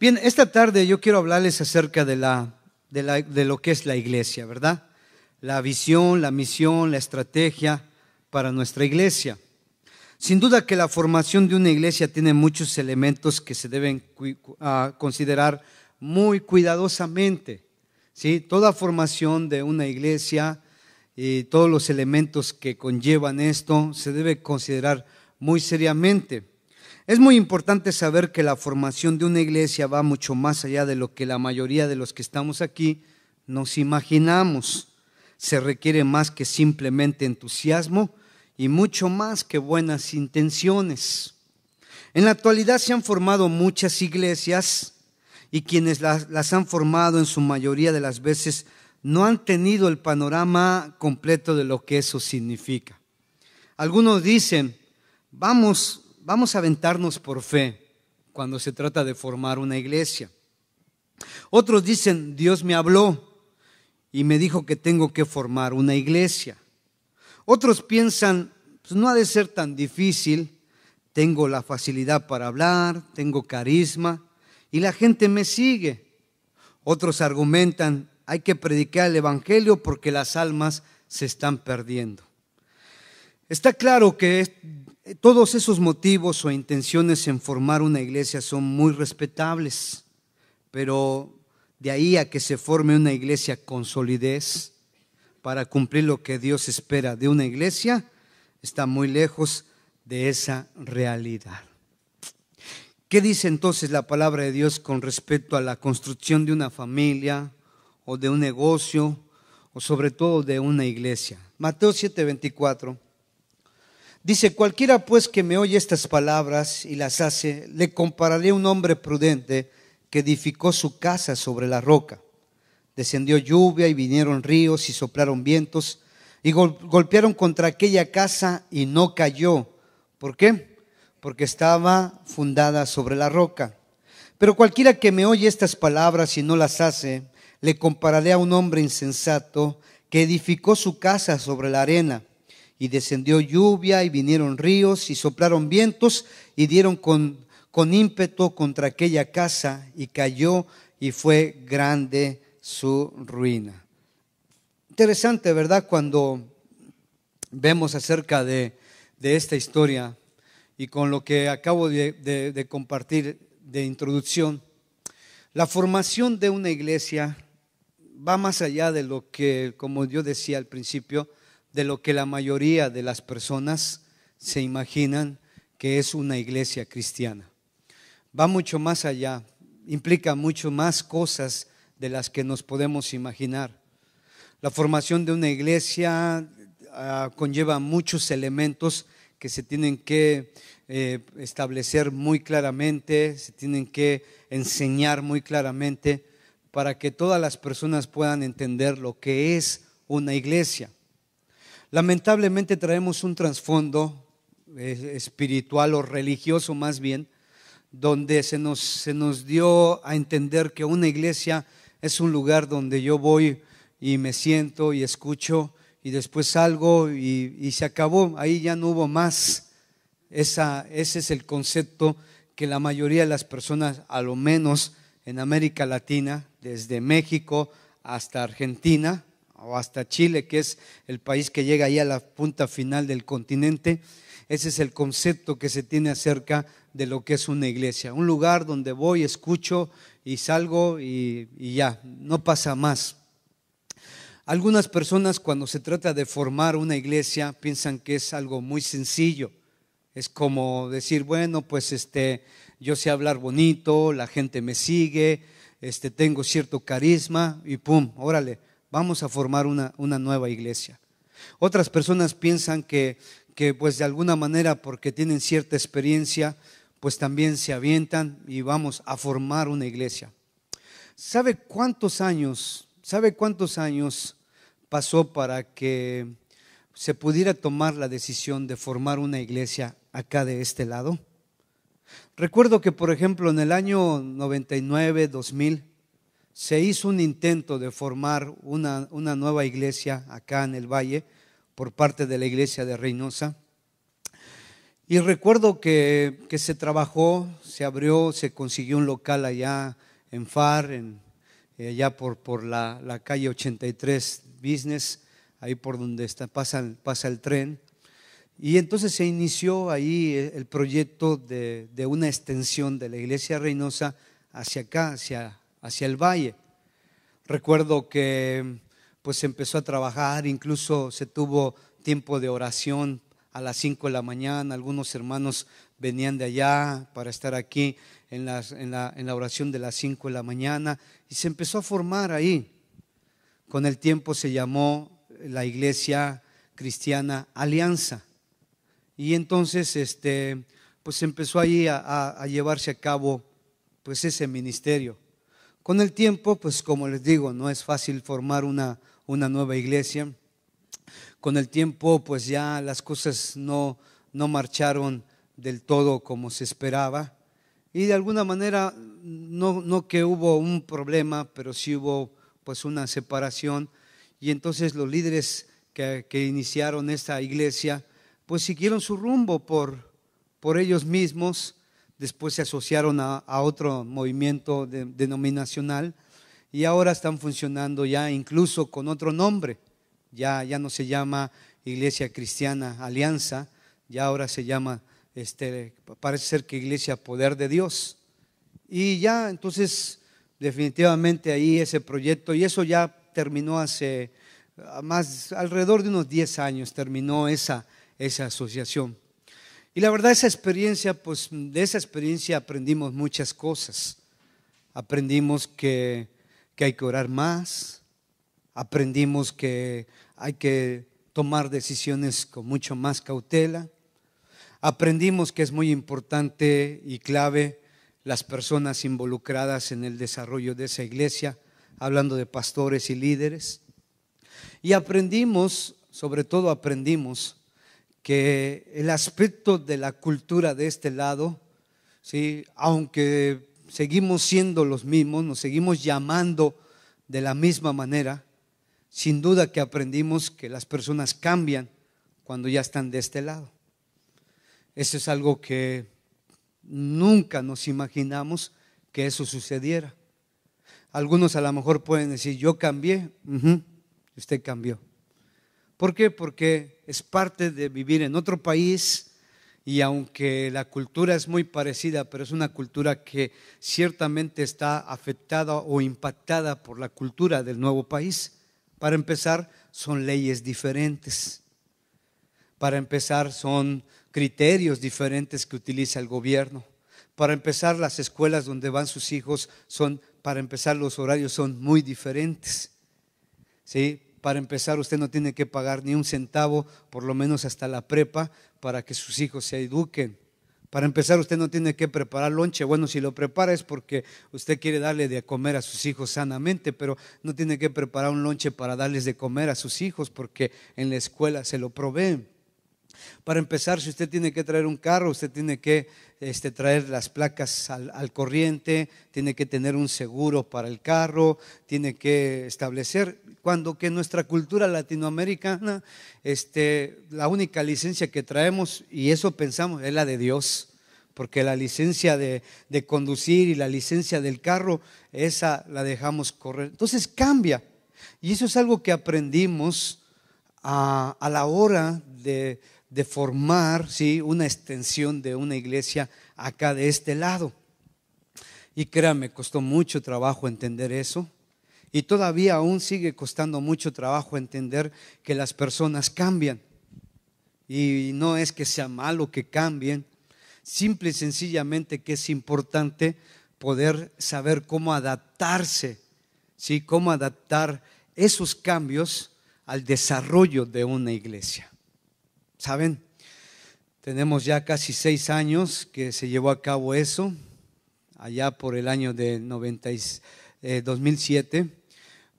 Bien, esta tarde yo quiero hablarles acerca de lo que es la iglesia, ¿verdad? La visión, la misión, la estrategia para nuestra iglesia. Sin duda que la formación de una iglesia tiene muchos elementos que se deben considerar muy cuidadosamente, ¿sí? Toda formación de una iglesia y todos los elementos que conllevan esto se debe considerar muy seriamente. Es muy importante saber que la formación de una iglesia va mucho más allá de lo que la mayoría de los que estamos aquí nos imaginamos. Se requiere más que simplemente entusiasmo y mucho más que buenas intenciones. En la actualidad se han formado muchas iglesias y quienes las han formado en su mayoría de las veces no han tenido el panorama completo de lo que eso significa. Algunos dicen, vamos a aventarnos por fe cuando se trata de formar una iglesia. Otros dicen, Dios me habló y me dijo que tengo que formar una iglesia. Otros piensan, pues no ha de ser tan difícil, tengo la facilidad para hablar, tengo carisma y la gente me sigue. Otros argumentan, hay que predicar el evangelio porque las almas se están perdiendo. Está claro que todos esos motivos o intenciones en formar una iglesia son muy respetables, pero de ahí a que se forme una iglesia con solidez para cumplir lo que Dios espera de una iglesia, está muy lejos de esa realidad. ¿Qué dice entonces la palabra de Dios con respecto a la construcción de una familia o de un negocio o sobre todo de una iglesia? Mateo 7:24 dice, cualquiera pues que me oye estas palabras y las hace, le compararé a un hombre prudente que edificó su casa sobre la roca. Descendió lluvia y vinieron ríos y soplaron vientos y golpearon contra aquella casa y no cayó. ¿Por qué? Porque estaba fundada sobre la roca. Pero cualquiera que me oye estas palabras y no las hace, le compararé a un hombre insensato que edificó su casa sobre la arena. Y descendió lluvia y vinieron ríos y soplaron vientos y dieron con ímpetu contra aquella casa y cayó y fue grande su ruina. Interesante, ¿verdad? Cuando vemos acerca de esta historia y con lo que acabo de compartir de introducción, la formación de una iglesia va más allá de lo que, como yo decía al principio, de lo que la mayoría de las personas se imaginan que es una iglesia cristiana. Va mucho más allá, implica mucho más cosas de las que nos podemos imaginar. La formación de una iglesia conlleva muchos elementos que se tienen que establecer muy claramente, se tienen que enseñar muy claramente para que todas las personas puedan entender lo que es una iglesia. Lamentablemente traemos un trasfondo espiritual o religioso más bien, donde se nos dio a entender que una iglesia es un lugar donde yo voy y me siento y escucho y después salgo y se acabó, ahí ya no hubo más. Ese es el concepto que la mayoría de las personas, a lo menos en América Latina, desde México hasta Argentina o hasta Chile, que es el país que llega ahí a la punta final del continente, ese es el concepto que se tiene acerca de lo que es una iglesia, un lugar donde voy, escucho y salgo y ya, no pasa más. Algunas personas cuando se trata de formar una iglesia piensan que es algo muy sencillo, es como decir, bueno, pues yo sé hablar bonito, la gente me sigue, tengo cierto carisma y pum, órale, vamos a formar una nueva iglesia. Otras personas piensan que pues de alguna manera porque tienen cierta experiencia, pues también se avientan y vamos a formar una iglesia. ¿Sabe cuántos años pasó para que se pudiera tomar la decisión de formar una iglesia acá de este lado? Recuerdo que, por ejemplo, en el año 99, 2000, se hizo un intento de formar una nueva iglesia acá en el Valle por parte de la iglesia de Reynosa. Y recuerdo que se trabajó, se abrió, se consiguió un local allá en FAR, allá por la calle 83 Business, ahí por donde pasa el tren. Y entonces se inició ahí el proyecto de una extensión de la iglesia Reynosa hacia acá, hacia el valle. Recuerdo que pues se empezó a trabajar, incluso se tuvo tiempo de oración a las 5 de la mañana. Algunos hermanos venían de allá para estar aquí en la oración de las 5 de la mañana, y se empezó a formar ahí. Con el tiempo se llamó la Iglesia Cristiana Alianza, y entonces pues empezó ahí a llevarse a cabo pues ese ministerio. Con el tiempo, pues como les digo, no es fácil formar una nueva iglesia. Con el tiempo, pues ya las cosas no marcharon del todo como se esperaba, y de alguna manera no que hubo un problema, pero sí hubo pues una separación. Y entonces los líderes que iniciaron esta iglesia pues siguieron su rumbo por ellos mismos. Después se asociaron a otro movimiento denominacional, y ahora están funcionando ya incluso con otro nombre. Ya no se llama Iglesia Cristiana Alianza, ya ahora se llama, parece ser que Iglesia Poder de Dios. Y ya entonces definitivamente ahí ese proyecto, y eso ya terminó hace alrededor de unos 10 años, terminó esa asociación. Y la verdad, esa experiencia, pues de esa experiencia aprendimos muchas cosas. Aprendimos que hay que orar más, aprendimos que hay que tomar decisiones con mucho más cautela, aprendimos que es muy importante y clave las personas involucradas en el desarrollo de esa iglesia, hablando de pastores y líderes. Y aprendimos, sobre todo aprendimos, que el aspecto de la cultura de este lado, ¿sí?, aunque seguimos siendo los mismos, nos seguimos llamando de la misma manera, sin duda que aprendimos que las personas cambian cuando ya están de este lado. Eso es algo que nunca nos imaginamos que eso sucediera. Algunos a lo mejor pueden decir, yo cambié. Usted cambió. ¿Por qué? Porque es parte de vivir en otro país, y aunque la cultura es muy parecida, pero es una cultura que ciertamente está afectada o impactada por la cultura del nuevo país. Para empezar, son leyes diferentes. Para empezar, son criterios diferentes que utiliza el gobierno. Para empezar, las escuelas donde van sus hijos para empezar, los horarios son muy diferentes. ¿Sí? Para empezar, usted no tiene que pagar ni un centavo, por lo menos hasta la prepa, para que sus hijos se eduquen. Para empezar, usted no tiene que preparar lonche. Bueno, si lo prepara es porque usted quiere darle de comer a sus hijos sanamente, pero no tiene que preparar un lonche para darles de comer a sus hijos, porque en la escuela se lo proveen. Para empezar, si usted tiene que traer un carro, usted tiene que traer las placas al corriente, tiene que tener un seguro para el carro, tiene que establecer, cuando que en nuestra cultura latinoamericana la única licencia que traemos, y eso pensamos, es la de Dios, porque la licencia de conducir y la licencia del carro, esa la dejamos correr. Entonces cambia, y eso es algo que aprendimos a la hora de formar, ¿sí?, una extensión de una iglesia acá de este lado. Y créanme, costó mucho trabajo entender eso, y todavía aún sigue costando mucho trabajo entender que las personas cambian. Y no es que sea malo que cambien, simple y sencillamente que es importante poder saber cómo adaptarse, ¿sí?, cómo adaptar esos cambios al desarrollo de una iglesia. ¿Saben? Tenemos ya casi 6 años que se llevó a cabo eso, allá por el año de 2007,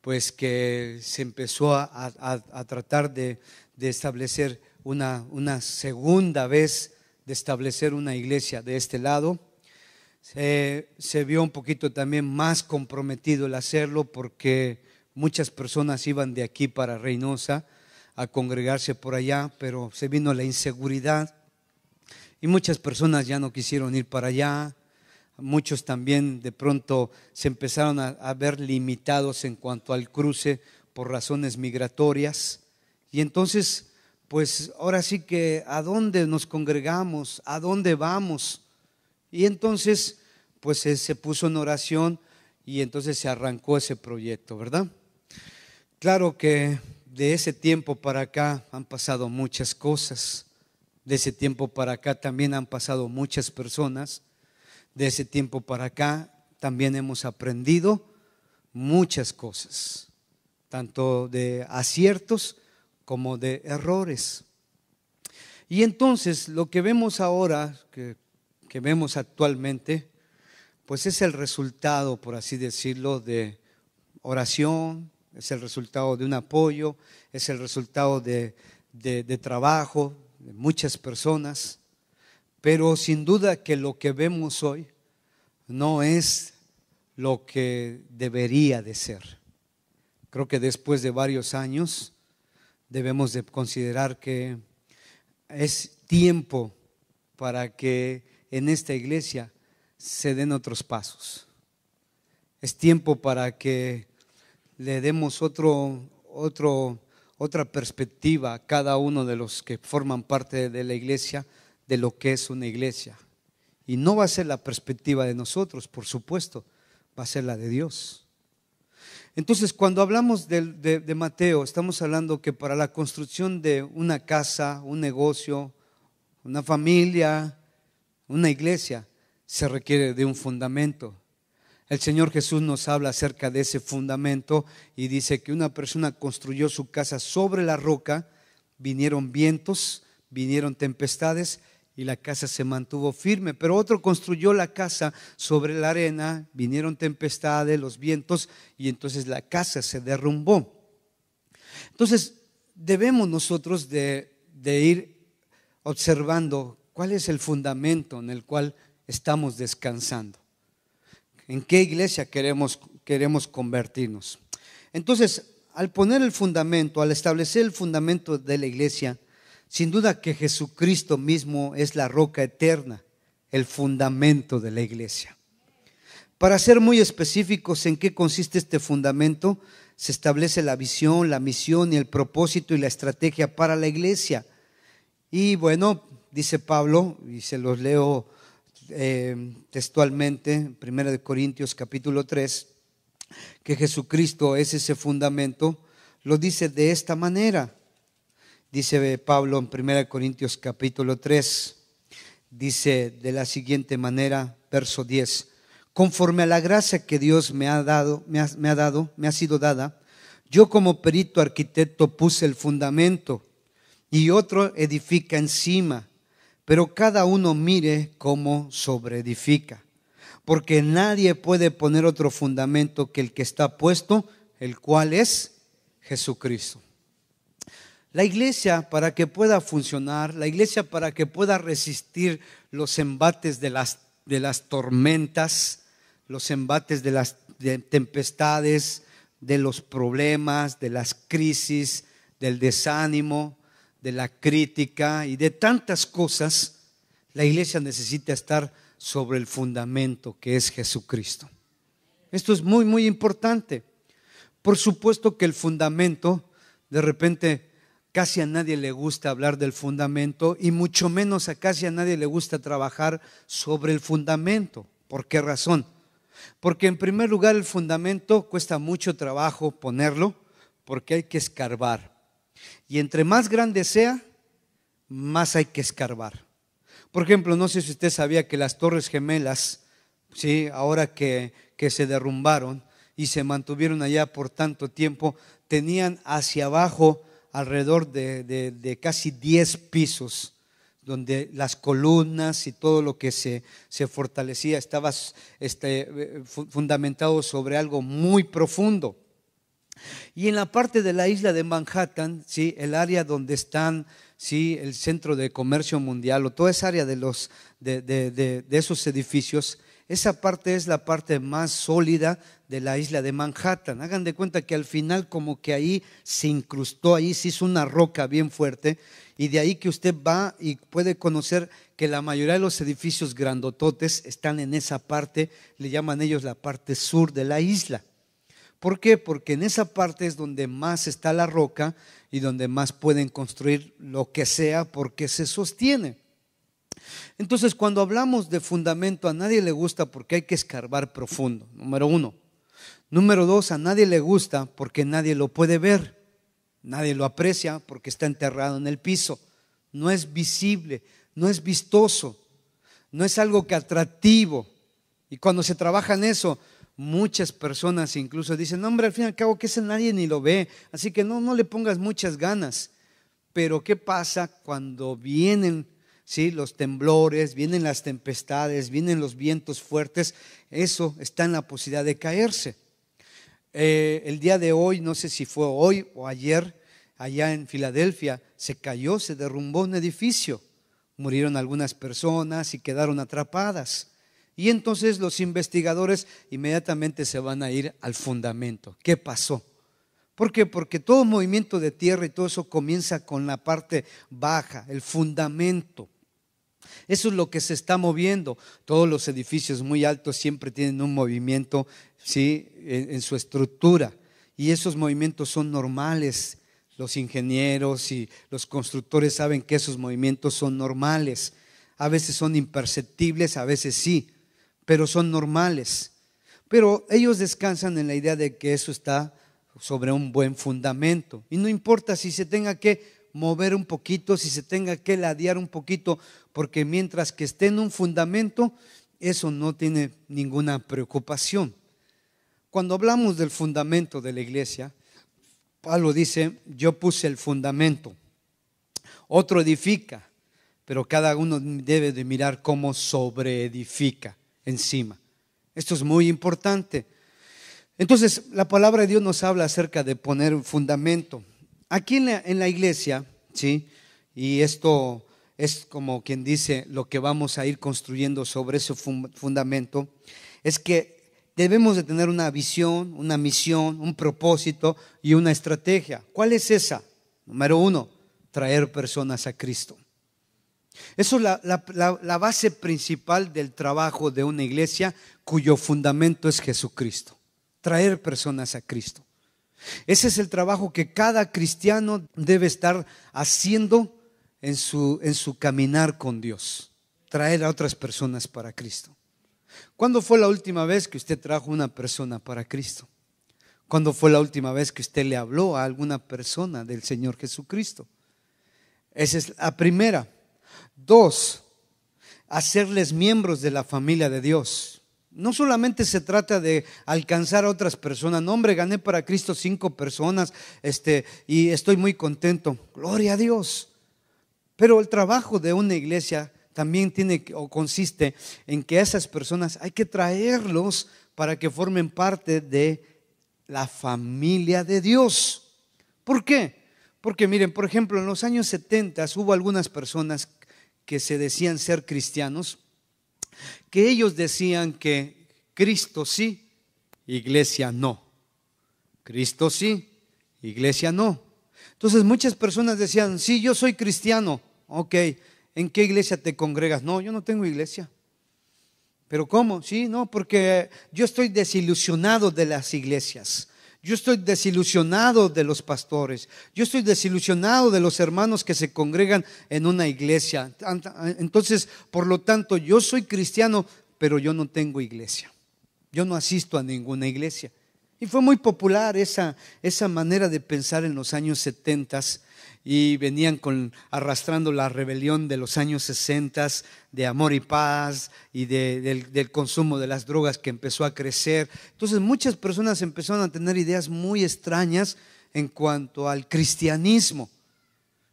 pues que se empezó a tratar de establecer una segunda vez, de establecer una iglesia de este lado. Se vio un poquito también más comprometido el hacerlo, porque muchas personas iban de aquí para Reynosa a congregarse por allá, pero se vino la inseguridad, Y muchas personas ya no quisieron ir para allá. Muchos también de pronto se empezaron a ver limitados en cuanto al cruce por razones migratorias. Y entonces, pues ahora sí que ¿a dónde nos congregamos? ¿A dónde vamos? Y entonces, pues se puso en oración y entonces se arrancó ese proyecto, ¿verdad? Claro que de ese tiempo para acá han pasado muchas cosas. De ese tiempo para acá también han pasado muchas personas. De ese tiempo para acá también hemos aprendido muchas cosas, tanto de aciertos como de errores. Y entonces lo que vemos ahora, que vemos actualmente, pues es el resultado, por así decirlo, de oración, es el resultado de un apoyo, es el resultado de trabajo de muchas personas. Pero sin duda que lo que vemos hoy no es lo que debería de ser. Creo que después de varios años debemos de considerar que es tiempo para que en esta iglesia se den otros pasos. Es tiempo para que le demos otra perspectiva a cada uno de los que forman parte de la iglesia de lo que es una iglesia. Y no va a ser la perspectiva de nosotros, por supuesto, va a ser la de Dios. Entonces, cuando hablamos de Mateo, estamos hablando que para la construcción de una casa, un negocio, una familia, una iglesia, se requiere de un fundamento. El Señor Jesús nos habla acerca de ese fundamento y dice que una persona construyó su casa sobre la roca, vinieron vientos, vinieron tempestades y la casa se mantuvo firme, pero otro construyó la casa sobre la arena, vinieron tempestades, los vientos y entonces la casa se derrumbó. Entonces debemos nosotros de ir observando cuál es el fundamento en el cual estamos descansando. ¿En qué iglesia queremos convertirnos? Entonces, al poner el fundamento, al establecer el fundamento de la iglesia, sin duda que Jesucristo mismo es la roca eterna, el fundamento de la iglesia. Para ser muy específicos en qué consiste este fundamento, se establece la visión, la misión y el propósito y la estrategia para la iglesia. Y bueno, dice Pablo, y se los leo textualmente, 1 Corintios capítulo 3, que Jesucristo es ese fundamento, lo dice de esta manera. Dice Pablo en 1 Corintios capítulo 3, dice de la siguiente manera, verso 10: conforme a la gracia que Dios me ha sido dada, yo como perito arquitecto puse el fundamento y otro edifica encima, pero cada uno mire cómo sobreedifica, porque nadie puede poner otro fundamento que el que está puesto, el cual es Jesucristo. La iglesia, para que pueda funcionar, la iglesia para que pueda resistir los embates de las tormentas, los embates de las tempestades, de los problemas, de las crisis, del desánimo, de la crítica y de tantas cosas, la iglesia necesita estar sobre el fundamento que es Jesucristo. Esto es muy, muy importante. Por supuesto que el fundamento, de repente, casi a nadie le gusta hablar del fundamento y mucho menos casi a nadie le gusta trabajar sobre el fundamento. ¿Por qué razón? Porque en primer lugar el fundamento cuesta mucho trabajo ponerlo porque hay que escarbar. Y entre más grande sea, más hay que escarbar. Por ejemplo, no sé si usted sabía que las Torres Gemelas, ¿sí?, ahora que se derrumbaron y se mantuvieron allá por tanto tiempo, tenían hacia abajo alrededor de casi 10 pisos, donde las columnas y todo lo que se fortalecía estaba fundamentado sobre algo muy profundo. Y en la parte de la isla de Manhattan, ¿sí?, el área donde están, ¿sí?, el centro de comercio mundial o toda esa área de esos edificios, esa parte es la parte más sólida de la isla de Manhattan. Hagan de cuenta que al final como que ahí se incrustó, ahí se hizo una roca bien fuerte, y de ahí que usted va y puede conocer que la mayoría de los edificios grandototes están en esa parte, le llaman ellos la parte sur de la isla. ¿Por qué? Porque en esa parte es donde más está la roca y donde más pueden construir lo que sea porque se sostiene. Entonces, cuando hablamos de fundamento, a nadie le gusta porque hay que escarbar profundo, número uno. Número dos, a nadie le gusta porque nadie lo puede ver. Nadie lo aprecia porque está enterrado en el piso. No es visible, no es vistoso, no es algo que atractivo. Y cuando se trabaja en eso, muchas personas incluso dicen, no, hombre, al fin y al cabo que ese nadie ni lo ve, así que no le pongas muchas ganas. Pero ¿qué pasa cuando vienen, sí, los temblores, vienen las tempestades, vienen los vientos fuertes? Eso está en la posibilidad de caerse. El día de hoy, no sé si fue hoy o ayer, allá en Filadelfia, se cayó, se derrumbó un edificio. Murieron algunas personas y quedaron atrapadas. Y entonces los investigadores inmediatamente se van a ir al fundamento. ¿Qué pasó? ¿Por qué? Porque todo movimiento de tierra y todo eso comienza con la parte baja, el fundamento. Eso es lo que se está moviendo. Todos los edificios muy altos siempre tienen un movimiento, ¿sí?, en su estructura. Y esos movimientos son normales. Los ingenieros y los constructores saben que esos movimientos son normales. A veces son imperceptibles, a veces sí, pero son normales. Pero ellos descansan en la idea de que eso está sobre un buen fundamento. Y no importa si se tenga que mover un poquito, si se tenga que ladear un poquito, porque mientras que esté en un fundamento, eso no tiene ninguna preocupación. Cuando hablamos del fundamento de la iglesia, Pablo dice, yo puse el fundamento, otro edifica, pero cada uno debe de mirar cómo sobreedifica encima. Esto es muy importante. Entonces, la palabra de Dios nos habla acerca de poner un fundamento. Aquí en la iglesia, ¿sí? Y esto es como quien dice lo que vamos a ir construyendo sobre ese fundamento, es que debemos de tener una visión, una misión, un propósito y una estrategia. ¿Cuál es esa? Número uno, traer personas a Cristo. Eso es la base principal del trabajo de una iglesia cuyo fundamento es Jesucristo. Traer personas a Cristo. Ese es el trabajo que cada cristiano debe estar haciendo en su caminar con Dios. Traer a otras personas para Cristo. ¿Cuándo fue la última vez que usted trajo una persona para Cristo? ¿Cuándo fue la última vez que usted le habló a alguna persona del Señor Jesucristo? Esa es la primera. Dos, hacerles miembros de la familia de Dios. No solamente se trata de alcanzar a otras personas. No, hombre, gané para Cristo 5 personas y estoy muy contento. Gloria a Dios. Pero el trabajo de una iglesia también consiste en que a esas personas hay que traerlos para que formen parte de la familia de Dios. ¿Por qué? Porque miren, por ejemplo, en los años 70 hubo algunas personas que se decían ser cristianos, que ellos decían que Cristo sí, iglesia no. Cristo sí, iglesia no. Entonces muchas personas decían, sí, yo soy cristiano. Ok, ¿en qué iglesia te congregas? No, yo no tengo iglesia. ¿Pero cómo? Sí, no, porque yo estoy desilusionado de las iglesias. Yo estoy desilusionado de los pastores. Yo estoy desilusionado de los hermanos que se congregan en una iglesia. Entonces, por lo tanto, yo soy cristiano, pero yo no tengo iglesia. Yo no asisto a ninguna iglesia. Y fue muy popular esa manera de pensar en los años 70 y venían arrastrando la rebelión de los años 60 de amor y paz y del consumo de las drogas que empezó a crecer. Entonces muchas personas empezaron a tener ideas muy extrañas en cuanto al cristianismo.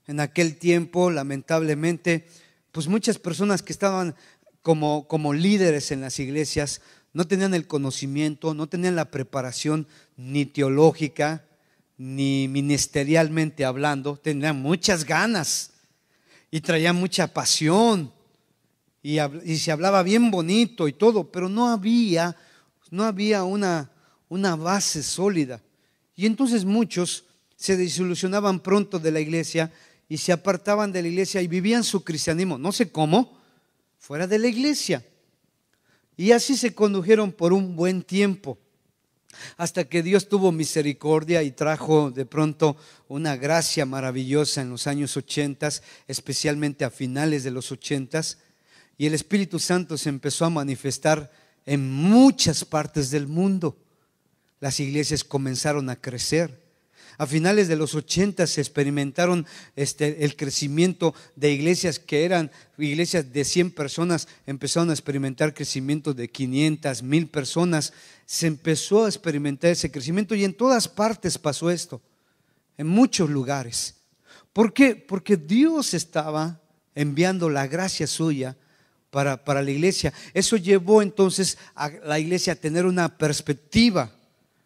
En aquel tiempo, lamentablemente, pues muchas personas que estaban como líderes en las iglesias no tenían el conocimiento, no tenían la preparación ni teológica, ni ministerialmente hablando. Tenían muchas ganas y traían mucha pasión y se hablaba bien bonito y todo, pero no había una base sólida. Y entonces muchos se desilusionaban pronto de la iglesia y se apartaban de la iglesia y vivían su cristianismo, no sé cómo, fuera de la iglesia. Y así se condujeron por un buen tiempo, hasta que Dios tuvo misericordia y trajo de pronto una gracia maravillosa en los años 80, especialmente a finales de los 80, y el Espíritu Santo se empezó a manifestar en muchas partes del mundo. Las iglesias comenzaron a crecer. A finales de los 80 se experimentaron el crecimiento de iglesias que eran iglesias de 100 personas, empezaron a experimentar crecimiento de 500, 1000 personas. Se empezó a experimentar ese crecimiento y en todas partes pasó esto, en muchos lugares. ¿Por qué? Porque Dios estaba enviando la gracia suya para la iglesia. Eso llevó entonces a la iglesia a tener una perspectiva.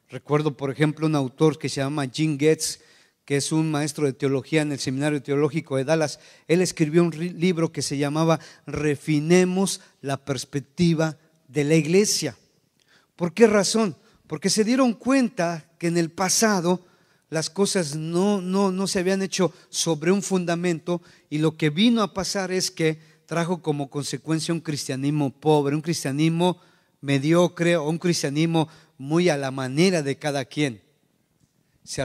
Recuerdo, por ejemplo, un autor que se llama Jim Getz, que es un maestro de teología en el Seminario Teológico de Dallas. Él escribió un libro que se llamaba Refinemos la perspectiva de la iglesia. ¿Por qué razón? Porque se dieron cuenta que en el pasado las cosas no se habían hecho sobre un fundamento, y lo que vino a pasar es que trajo como consecuencia un cristianismo pobre, un cristianismo mediocre o un cristianismo muy a la manera de cada quien. Se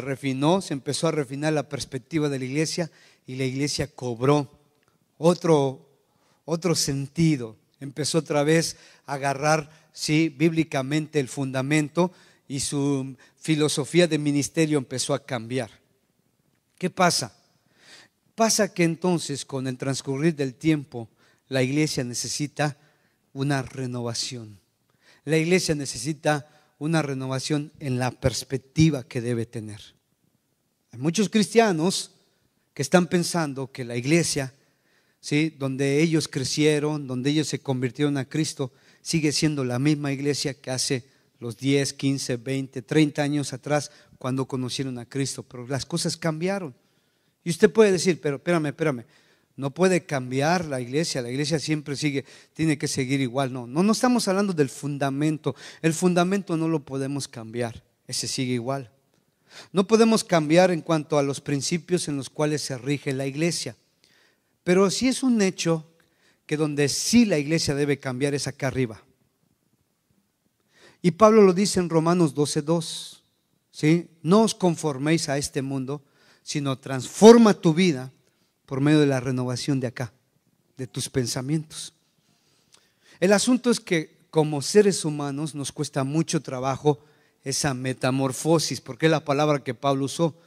empezó a refinar la perspectiva de la iglesia, y la iglesia cobró otro sentido. Empezó otra vez a agarrar, sí, bíblicamente el fundamento, y su filosofía de ministerio empezó a cambiar. ¿Qué pasa? Pasa que entonces, con el transcurrir del tiempo, la iglesia necesita una renovación. La iglesia necesita una renovación en la perspectiva que debe tener. Hay muchos cristianos que están pensando que la iglesia, ¿sí?, donde ellos crecieron, donde ellos se convirtieron a Cristo, sigue siendo la misma iglesia que hace los 10, 15, 20, 30 años atrás, cuando conocieron a Cristo. Pero las cosas cambiaron. Y usted puede decir, pero espérame, no puede cambiar la iglesia siempre tiene que seguir igual. No estamos hablando del fundamento. El fundamento no lo podemos cambiar, ese sigue igual. No podemos cambiar en cuanto a los principios en los cuales se rige la iglesia. Pero sí es un hecho que donde sí la iglesia debe cambiar es acá arriba. Y Pablo lo dice en Romanos 12:2, ¿sí? No os conforméis a este mundo, sino transforma tu vida por medio de la renovación de acá, de tus pensamientos. El asunto es que como seres humanos nos cuesta mucho trabajo esa metamorfosis, porque es la palabra que Pablo usó.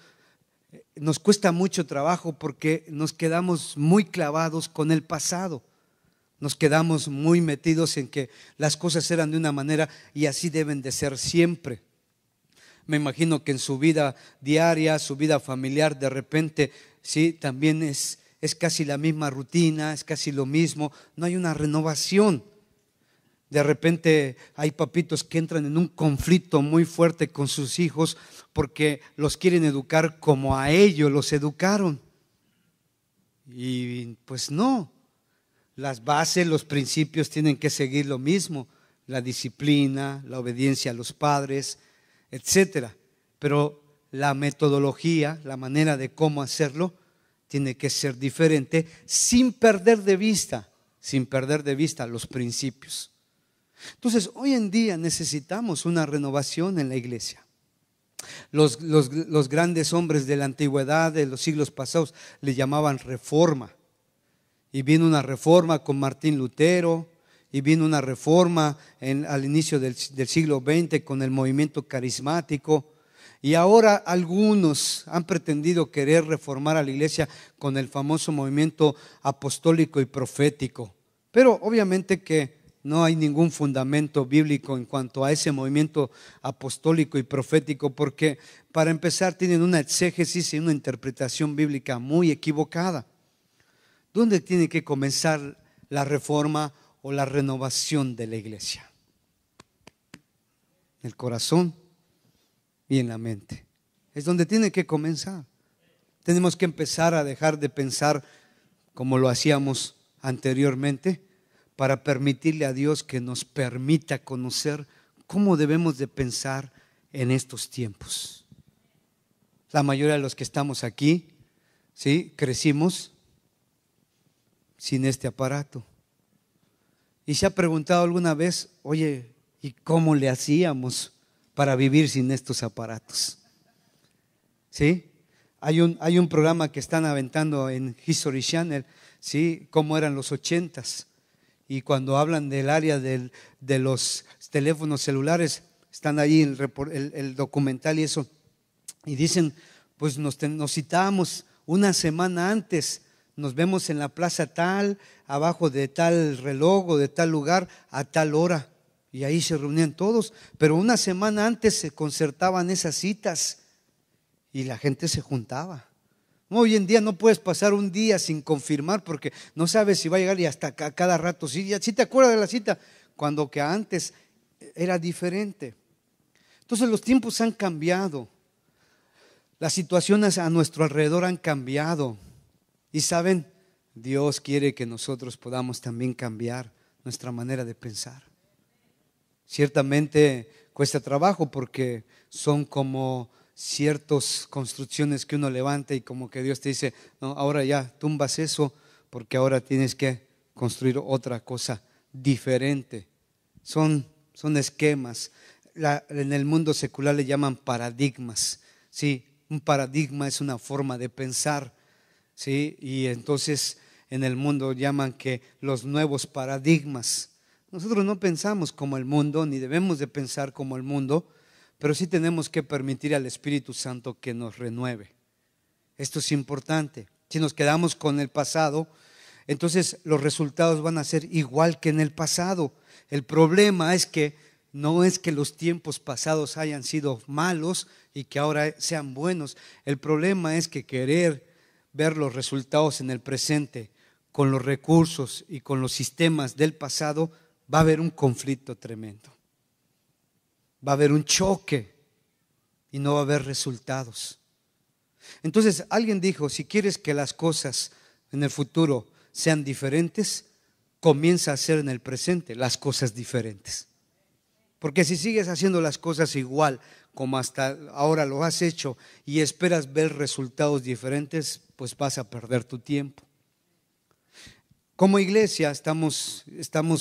Nos cuesta mucho trabajo porque nos quedamos muy clavados con el pasado. Nos quedamos muy metidos en que las cosas eran de una manera y así deben de ser siempre. Me imagino que en su vida diaria, su vida familiar, de repente, sí, también es casi la misma rutina, es casi lo mismo, no hay una renovación. De repente hay papitos que entran en un conflicto muy fuerte con sus hijos porque los quieren educar como a ellos los educaron. Y pues no, las bases, los principios tienen que seguir lo mismo, la disciplina, la obediencia a los padres, etcétera. Pero la metodología, la manera de cómo hacerlo, tiene que ser diferente sin perder de vista los principios. Entonces, hoy en día necesitamos una renovación en la iglesia. Los grandes hombres de la antigüedad, de los siglos pasados, le llamaban reforma. Y vino una reforma con Martín Lutero, y vino una reforma al inicio del siglo XX con el movimiento carismático. Y ahora algunos han pretendido querer reformar a la iglesia con el famoso movimiento apostólico y profético. Pero obviamente que no hay ningún fundamento bíblico en cuanto a ese movimiento apostólico y profético, porque para empezar tienen una exégesis y una interpretación bíblica muy equivocada. ¿Dónde tiene que comenzar la reforma o la renovación de la iglesia? En el corazón y en la mente. Es donde tiene que comenzar. Tenemos que empezar a dejar de pensar como lo hacíamos anteriormente, para permitirle a Dios que nos permita conocer cómo debemos de pensar en estos tiempos. La mayoría de los que estamos aquí, ¿sí?, crecimos sin este aparato. ¿Y se ha preguntado alguna vez, oye, ¿y cómo le hacíamos para vivir sin estos aparatos? ¿Sí? Hay un programa que están aventando en History Channel, ¿sí?, cómo eran los 80s. Y cuando hablan del área de los teléfonos celulares, están ahí el documental y eso, y dicen, pues nos citábamos una semana antes, nos vemos en la plaza tal, abajo de tal reloj o de tal lugar, a tal hora, y ahí se reunían todos, pero una semana antes se concertaban esas citas y la gente se juntaba. Hoy en día no puedes pasar un día sin confirmar porque no sabes si va a llegar, y hasta cada rato, ¿sí te acuerdas de la cita? Cuando que antes era diferente. Entonces los tiempos han cambiado, las situaciones a nuestro alrededor han cambiado, y saben, Dios quiere que nosotros podamos también cambiar nuestra manera de pensar. Ciertamente cuesta trabajo porque son como ciertas construcciones que uno levanta y como que Dios te dice, no, ahora ya tumbas eso porque ahora tienes que construir otra cosa diferente. Son esquemas. En el mundo secular le llaman paradigmas. Sí, un paradigma es una forma de pensar, sí, y entonces en el mundo llaman que los nuevos paradigmas. Nosotros no pensamos como el mundo, ni debemos de pensar como el mundo, pero sí tenemos que permitir al Espíritu Santo que nos renueve. Esto es importante. Si nos quedamos con el pasado, entonces los resultados van a ser igual que en el pasado. El problema es que no es que los tiempos pasados hayan sido malos y que ahora sean buenos. El problema es que querer ver los resultados en el presente con los recursos y con los sistemas del pasado, va a haber un conflicto tremendo. Va a haber un choque y no va a haber resultados. Entonces alguien dijo, si quieres que las cosas en el futuro sean diferentes, comienza a hacer en el presente las cosas diferentes. Porque si sigues haciendo las cosas igual como hasta ahora lo has hecho y esperas ver resultados diferentes, pues vas a perder tu tiempo. Como iglesia estamos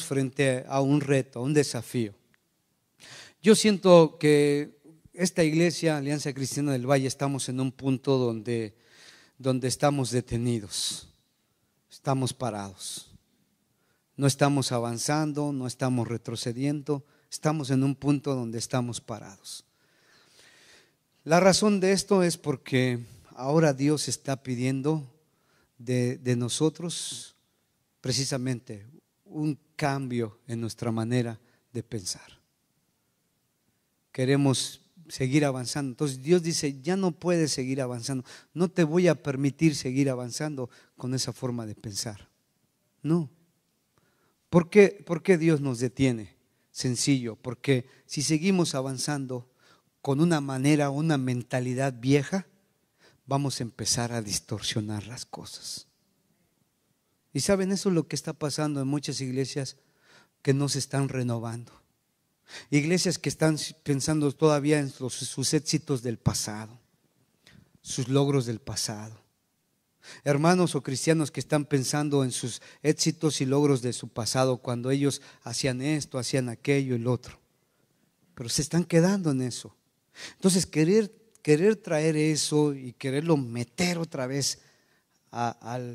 frente a un reto, a un desafío. Yo siento que esta iglesia, Alianza Cristiana del Valle, estamos en un punto donde estamos detenidos, estamos parados. No estamos avanzando, no estamos retrocediendo, estamos en un punto donde estamos parados. La razón de esto es porque ahora Dios está pidiendo de nosotros precisamente un cambio en nuestra manera de pensar. Queremos seguir avanzando. Entonces Dios dice, ya no puedes seguir avanzando, no te voy a permitir seguir avanzando con esa forma de pensar. No. ¿Por qué Dios nos detiene? Sencillo, porque si seguimos avanzando con una manera, una mentalidad vieja, vamos a empezar a distorsionar las cosas. Y saben, eso es lo que está pasando en muchas iglesias que no se están renovando. Iglesias que están pensando todavía en sus éxitos del pasado, sus logros del pasado. Hermanos o cristianos que están pensando en sus éxitos y logros de su pasado, cuando ellos hacían esto, hacían aquello y lo otro. Pero se están quedando en eso. Entonces querer traer eso y quererlo meter otra vez a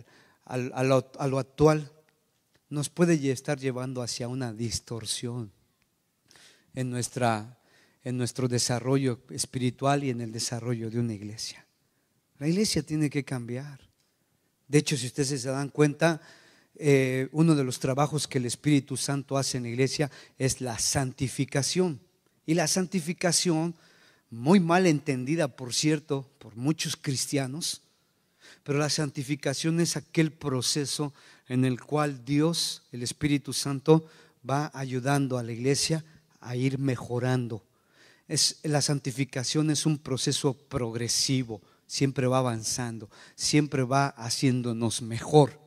lo actual nos puede estar llevando hacia una distorsión en nuestro desarrollo espiritual y en el desarrollo de una iglesia. La iglesia tiene que cambiar. De hecho, si ustedes se dan cuenta, uno de los trabajos que el Espíritu Santo hace en la iglesia es la santificación. Y la santificación, muy mal entendida, por cierto, por muchos cristianos, pero la santificación es aquel proceso en el cual Dios, el Espíritu Santo, va ayudando a la iglesia a ir mejorando. La santificación es un proceso progresivo, siempre va avanzando, siempre va haciéndonos mejor.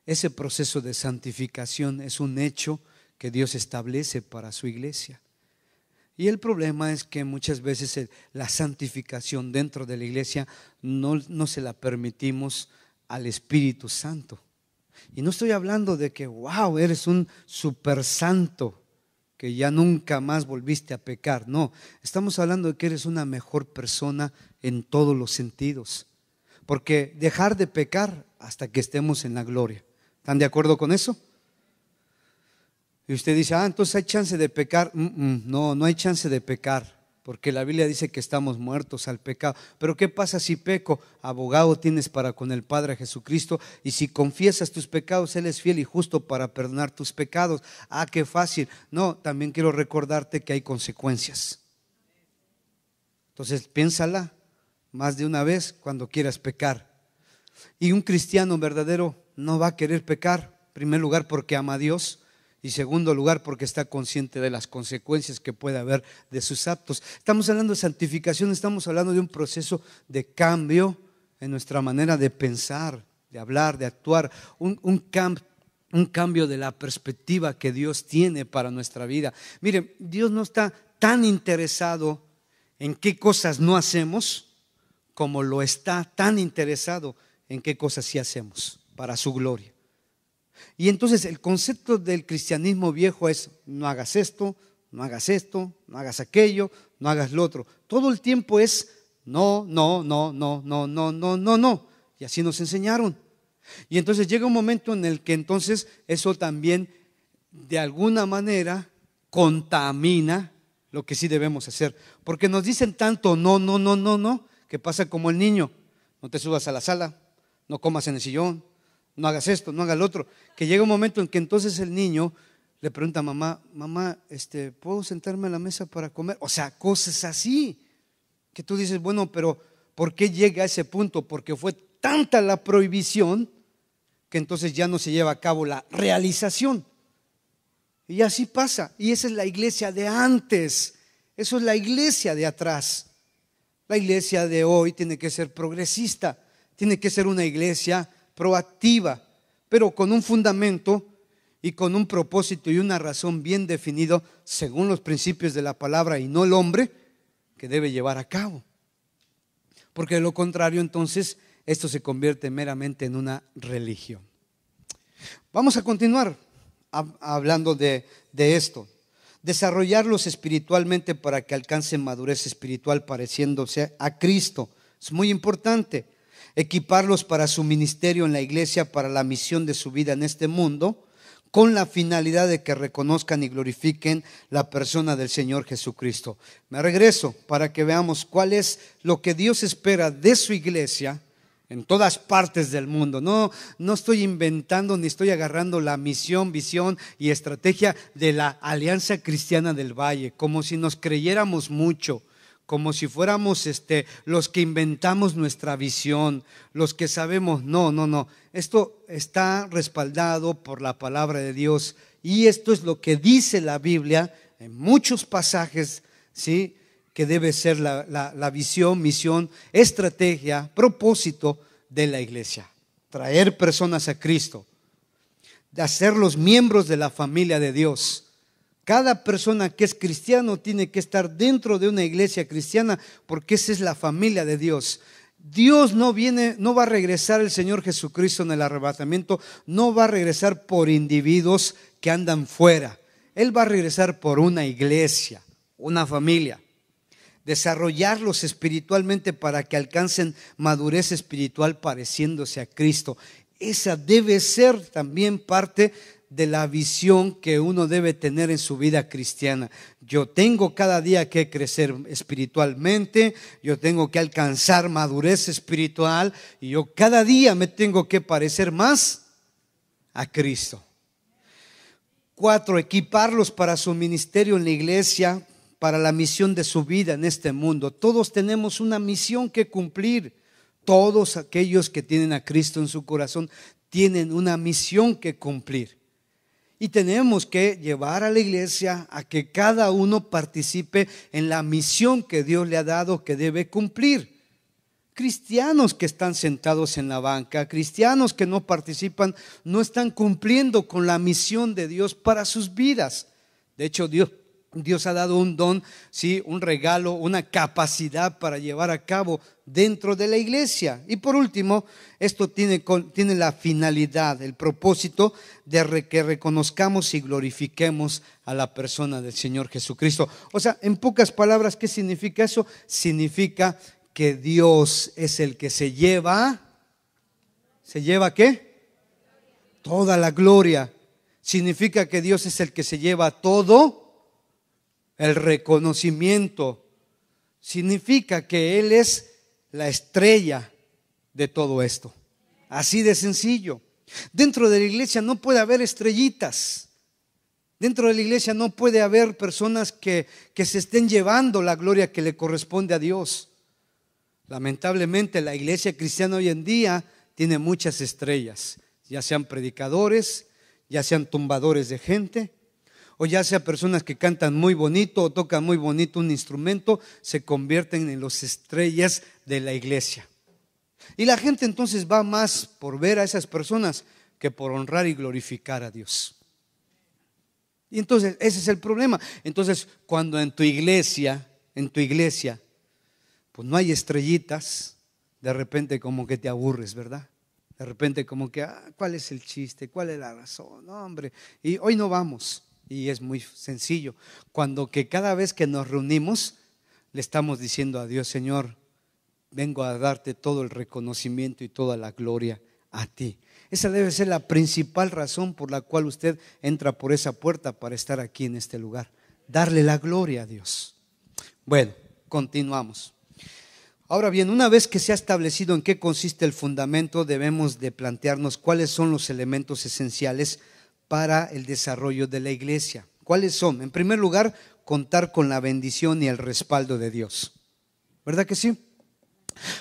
ese proceso de santificación es un hecho que Dios establece para su iglesia. Y el problema es que muchas veces la santificación dentro de la iglesia no se la permitimos al Espíritu Santo. Y no estoy hablando de que, wow, eres un super santo, que ya nunca más volviste a pecar. No, estamos hablando de que eres una mejor persona en todos los sentidos. Porque dejar de pecar hasta que estemos en la gloria. ¿Están de acuerdo con eso? Y usted dice, entonces hay chance de pecar. No, no hay chance de pecar, porque la Biblia dice que estamos muertos al pecado. Pero ¿qué pasa si peco? Abogado tienes para con el Padre Jesucristo, y si confiesas tus pecados, Él es fiel y justo para perdonar tus pecados. Qué fácil. No, también quiero recordarte que hay consecuencias. Entonces piénsala más de una vez cuando quieras pecar. Y un cristiano verdadero no va a querer pecar, en primer lugar porque ama a Dios, y segundo lugar porque está consciente de las consecuencias que puede haber de sus actos. Estamos hablando de santificación, estamos hablando de un proceso de cambio en nuestra manera de pensar, de hablar, de actuar, un cambio de la perspectiva que Dios tiene para nuestra vida. Mire, Dios no está tan interesado en qué cosas no hacemos como lo está tan interesado en qué cosas sí hacemos para su gloria. Y entonces el concepto del cristianismo viejo es: no hagas esto, no hagas esto, no hagas aquello, no hagas lo otro. Todo el tiempo es no, no, no, no, no, no, no, no, no. Y así nos enseñaron. Y entonces llega un momento en el que entonces eso también de alguna manera contamina lo que sí debemos hacer. Porque nos dicen tanto no, no, no, no, no, que pasa como el niño: no te subas a la sala, no comas en el sillón, no hagas esto, no hagas lo otro. Que llega un momento en que entonces el niño le pregunta a mamá: mamá, ¿puedo sentarme a la mesa para comer? O sea, cosas así que tú dices, bueno, pero ¿por qué llega a ese punto? Porque fue tanta la prohibición que entonces ya no se lleva a cabo la realización. Y así pasa. Y esa es la iglesia de antes, eso es la iglesia de atrás. La iglesia de hoy tiene que ser progresista, tiene que ser una iglesia proactiva, pero con un fundamento y con un propósito y una razón bien definido según los principios de la palabra y no el hombre que debe llevar a cabo. Porque de lo contrario entonces esto se convierte meramente en una religión. Vamos a continuar hablando de esto. Desarrollarlos espiritualmente para que alcancen madurez espiritual pareciéndose a Cristo. Es muy importante. Equiparlos para su ministerio en la iglesia, para la misión de su vida en este mundo, con la finalidad de que reconozcan y glorifiquen la persona del Señor Jesucristo. Me regreso para que veamos cuál es lo que Dios espera de su iglesia en todas partes del mundo. No estoy inventando ni estoy agarrando la misión, visión y estrategia de la Alianza Cristiana del Valle, como si nos creyéramos mucho, como si fuéramos los que inventamos nuestra visión, los que sabemos. No. Esto está respaldado por la palabra de Dios, y esto es lo que dice la Biblia en muchos pasajes, ¿sí?, que debe ser la visión, misión, estrategia, propósito de la iglesia. Traer personas a Cristo, de hacerlos miembros de la familia de Dios. Cada persona que es cristiano tiene que estar dentro de una iglesia cristiana, porque esa es la familia de Dios. Dios no va a regresar el Señor Jesucristo en el arrebatamiento, no va a regresar por individuos que andan fuera. Él va a regresar por una iglesia, una familia. Desarrollarlos espiritualmente para que alcancen madurez espiritual pareciéndose a Cristo. Esa debe ser también parte de la visión que uno debe tener en su vida cristiana. Yo tengo cada día que crecer espiritualmente, yo tengo que alcanzar madurez espiritual, y yo cada día me tengo que parecer más a Cristo. 4, equiparlos para su ministerio en la iglesia, para la misión de su vida en este mundo. Todos tenemos una misión que cumplir. Todos aquellos que tienen a Cristo en su corazón tienen una misión que cumplir. Y tenemos que llevar a la iglesia a que cada uno participe en la misión que Dios le ha dado que debe cumplir. cristianos que están sentados en la banca, cristianos que no participan, no están cumpliendo con la misión de Dios para sus vidas. De hecho, Dios ha dado un don, sí, un regalo, una capacidad para llevar a cabo dentro de la iglesia. Y por último, esto tiene la finalidad, el propósito de que reconozcamos y glorifiquemos a la persona del Señor Jesucristo. O sea, en pocas palabras, ¿qué significa eso? Significa que Dios es el que ¿se lleva qué? Toda la gloria. Significa que Dios es el que se lleva todo el reconocimiento. Significa que Él es la estrella de todo esto. Así de sencillo. Dentro de la iglesia no puede haber estrellitas. Dentro de la iglesia no puede haber personas que se estén llevando la gloria que le corresponde a Dios. Lamentablemente la iglesia cristiana hoy en día tiene muchas estrellas, ya sean predicadores, ya sean tumbadores de gente, o ya sea personas que cantan muy bonito o tocan muy bonito un instrumento, se convierten en las estrellas de la iglesia. Y la gente entonces va más por ver a esas personas que por honrar y glorificar a Dios. Y entonces ese es el problema. Entonces cuando en tu iglesia, pues no hay estrellitas, de repente como que te aburres, ¿verdad? De repente como que, ¿cuál es el chiste? ¿Cuál es la razón? No, hombre, y hoy no vamos. Y es muy sencillo. Cuando que cada vez que nos reunimos, le estamos diciendo a Dios, Señor, vengo a darte todo el reconocimiento y toda la gloria a ti. Esa debe ser la principal razón por la cual usted entra por esa puerta para estar aquí en este lugar. Darle la gloria a Dios. Bueno, continuamos. Ahora bien, una vez que se ha establecido en qué consiste el fundamento, debemos de plantearnos cuáles son los elementos esenciales para el desarrollo de la iglesia. ¿Cuáles son? En primer lugar, contar con la bendición y el respaldo de Dios. ¿Verdad que sí?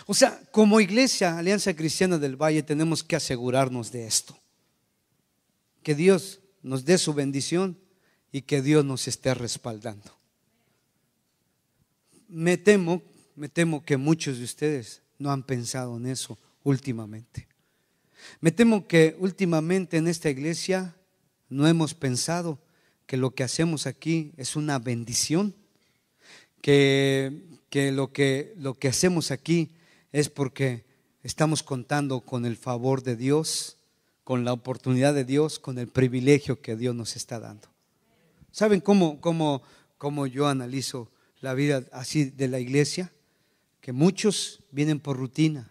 O sea, como iglesia, Alianza Cristiana del Valle, tenemos que asegurarnos de esto. Que Dios nos dé su bendición y que Dios nos esté respaldando. Me temo que muchos de ustedes no han pensado en eso últimamente. Me temo que últimamente en esta iglesia no hemos pensado que lo que hacemos aquí es una bendición, que lo que hacemos aquí es porque estamos contando con el favor de Dios, con la oportunidad de Dios, con el privilegio que Dios nos está dando. ¿Saben cómo yo analizo la vida así de la iglesia? Que muchos vienen por rutina.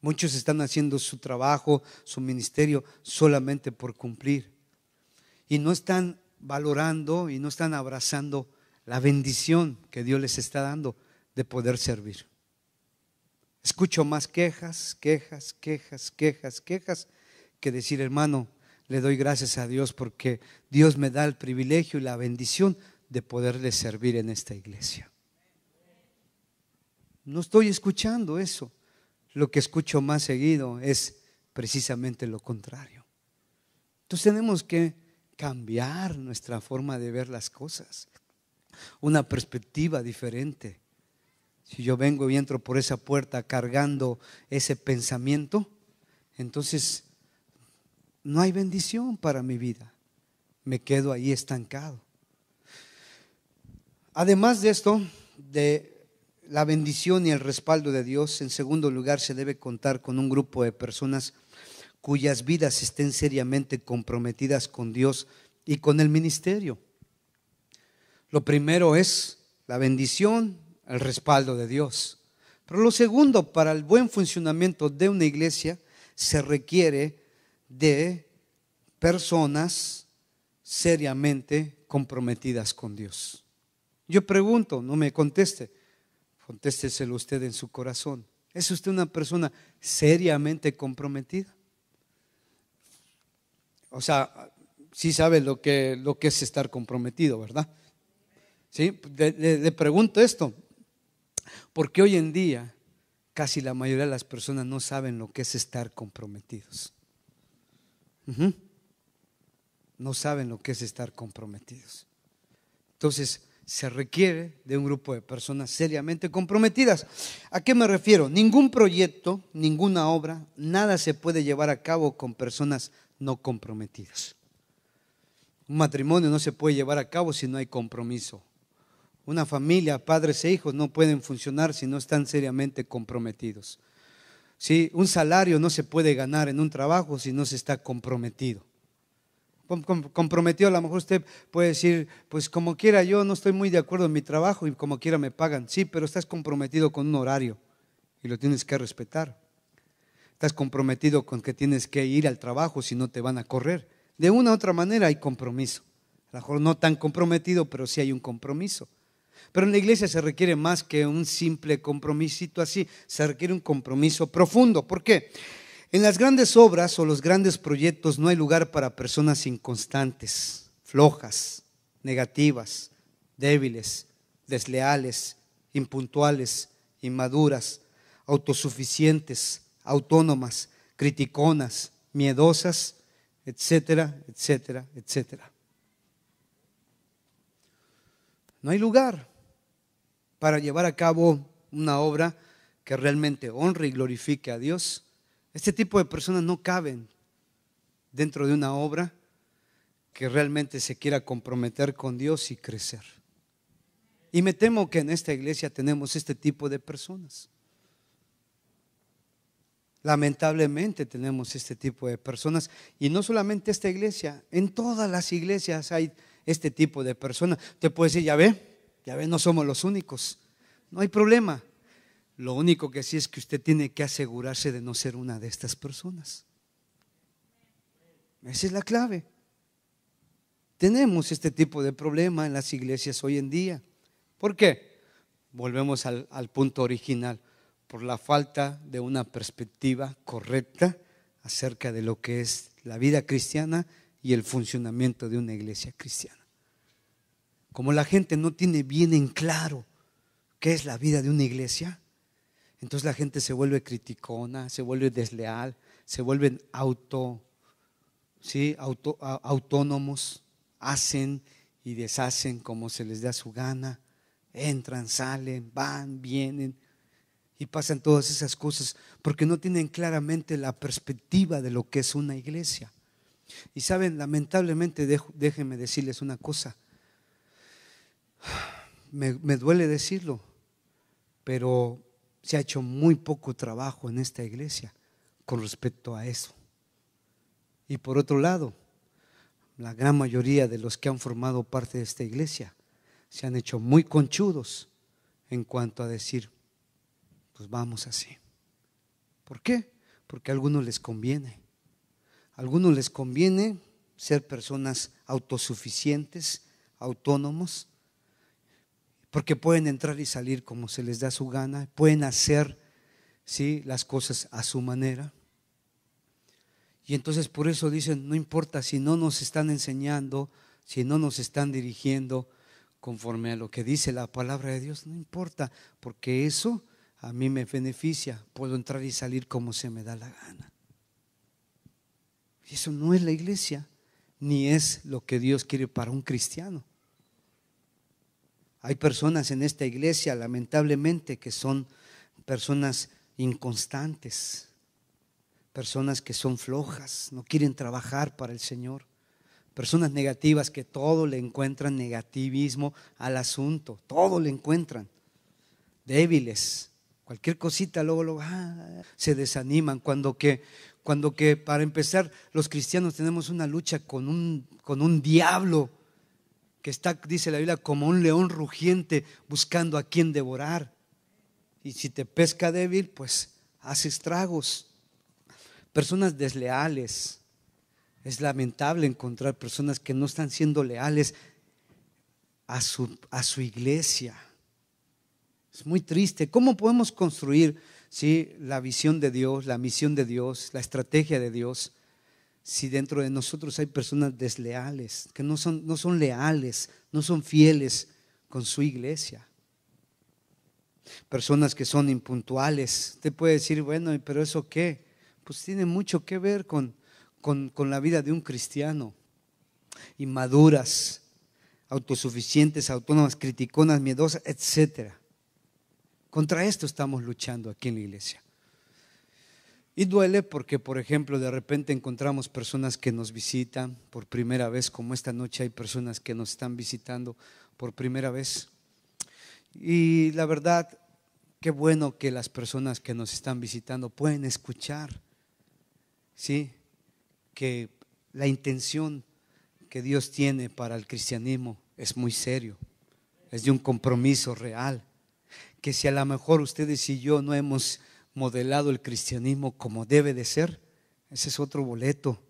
Muchos están haciendo su trabajo, su ministerio solamente por cumplir. Y no están valorando y no están abrazando la bendición que Dios les está dando de poder servir. Escucho más quejas que decir, hermano, le doy gracias a Dios porque Dios me da el privilegio y la bendición de poderle servir en esta iglesia. No estoy escuchando eso. Lo que escucho más seguido es precisamente lo contrario. Entonces tenemos que cambiar nuestra forma de ver las cosas, una perspectiva diferente. Si yo vengo y entro por esa puerta cargando ese pensamiento, entonces no hay bendición para mi vida. Me quedo ahí estancado. Además de esto, de la bendición y el respaldo de Dios, en segundo lugar se debe contar con un grupo de personas cuyas vidas estén seriamente comprometidas con Dios y con el ministerio. Lo primero es la bendición, el respaldo de Dios. Pero lo segundo, para el buen funcionamiento de una iglesia se requiere de personas seriamente comprometidas con Dios. Yo pregunto, no me conteste. Contésteselo usted en su corazón. ¿Es usted una persona seriamente comprometida? O sea, sí sabe lo que es estar comprometido, ¿verdad? ¿Sí? Le pregunto esto, porque hoy en día casi la mayoría de las personas no saben lo que es estar comprometidos. No saben lo que es estar comprometidos. Entonces, se requiere de un grupo de personas seriamente comprometidas. ¿A qué me refiero? Ningún proyecto, ninguna obra, nada se puede llevar a cabo con personas no comprometidas. Un matrimonio no se puede llevar a cabo si no hay compromiso. Una familia, padres e hijos no pueden funcionar si no están seriamente comprometidos. ¿Sí? Un salario no se puede ganar en un trabajo si no se está comprometido. Comprometido, a lo mejor usted puede decir, pues como quiera, yo no estoy muy de acuerdo en mi trabajo y como quiera me pagan. Sí, pero estás comprometido con un horario y lo tienes que respetar. Estás comprometido con que tienes que ir al trabajo si no te van a correr. De una u otra manera hay compromiso. A lo mejor no tan comprometido, pero sí hay un compromiso. Pero en la iglesia se requiere más que un simple compromisito así, se requiere un compromiso profundo. ¿Por qué? En las grandes obras o los grandes proyectos no hay lugar para personas inconstantes, flojas, negativas, débiles, desleales, impuntuales, inmaduras, autosuficientes, autónomas, criticonas, miedosas, etcétera, etcétera, etcétera. No hay lugar para llevar a cabo una obra que realmente honre y glorifique a Dios. Este tipo de personas no caben dentro de una obra que realmente se quiera comprometer con Dios y crecer. Y me temo que en esta iglesia tenemos este tipo de personas. Lamentablemente tenemos este tipo de personas, y no solamente esta iglesia, en todas las iglesias hay este tipo de personas. Usted puede decir, ya ve, no somos los únicos. No hay problema. Lo único que sí es que usted tiene que asegurarse de no ser una de estas personas. Esa es la clave. Tenemos este tipo de problema en las iglesias hoy en día. ¿Por qué? Volvemos al punto original. Por la falta de una perspectiva correcta acerca de lo que es la vida cristiana y el funcionamiento de una iglesia cristiana. Como la gente no tiene bien en claro qué es la vida de una iglesia, entonces la gente se vuelve criticona, se vuelve desleal, se vuelven autónomos, hacen y deshacen como se les da su gana, entran, salen, van, vienen y pasan todas esas cosas porque no tienen claramente la perspectiva de lo que es una iglesia. Y saben, lamentablemente, déjenme decirles una cosa, me duele decirlo, pero se ha hecho muy poco trabajo en esta iglesia con respecto a eso. Y por otro lado, la gran mayoría de los que han formado parte de esta iglesia se han hecho muy conchudos en cuanto a decir, pues vamos así. ¿Por qué? Porque a algunos les conviene. A algunos les conviene ser personas autosuficientes, autónomos, porque pueden entrar y salir como se les da su gana, pueden hacer, ¿sí?, las cosas a su manera. Y entonces por eso dicen, no importa si no nos están enseñando, si no nos están dirigiendo conforme a lo que dice la palabra de Dios, no importa, porque eso a mí me beneficia, puedo entrar y salir como se me da la gana. Y eso no es la iglesia, ni es lo que Dios quiere para un cristiano. Hay personas en esta iglesia, lamentablemente, que son personas inconstantes, personas que son flojas, no quieren trabajar para el Señor, personas negativas que todo le encuentran negativismo al asunto, todo le encuentran, débiles, cualquier cosita luego se desaniman, cuando que para empezar los cristianos tenemos una lucha con un diablo que está, dice la Biblia, como un león rugiente buscando a quien devorar. Y si te pesca débil, pues hace estragos. Personas desleales. Es lamentable encontrar personas que no están siendo leales a su iglesia. Es muy triste. ¿Cómo podemos construir, sí, la visión de Dios, la misión de Dios, la estrategia de Dios, si dentro de nosotros hay personas desleales, que no son leales, no son fieles con su iglesia? Personas que son impuntuales. Usted puede decir, bueno, pero ¿eso qué? Pues tiene mucho que ver con la vida de un cristiano. Inmaduras, autosuficientes, autónomas, criticonas, miedosas, etcétera. Contra esto estamos luchando aquí en la iglesia. Y duele porque, por ejemplo, de repente encontramos personas que nos visitan por primera vez, como esta noche hay personas que nos están visitando por primera vez. Y la verdad, qué bueno que las personas que nos están visitando pueden escuchar, ¿sí?, que la intención que Dios tiene para el cristianismo es muy serio, es de un compromiso real. Que si a lo mejor ustedes y yo no hemos modelado el cristianismo como debe de ser, ese es otro boleto,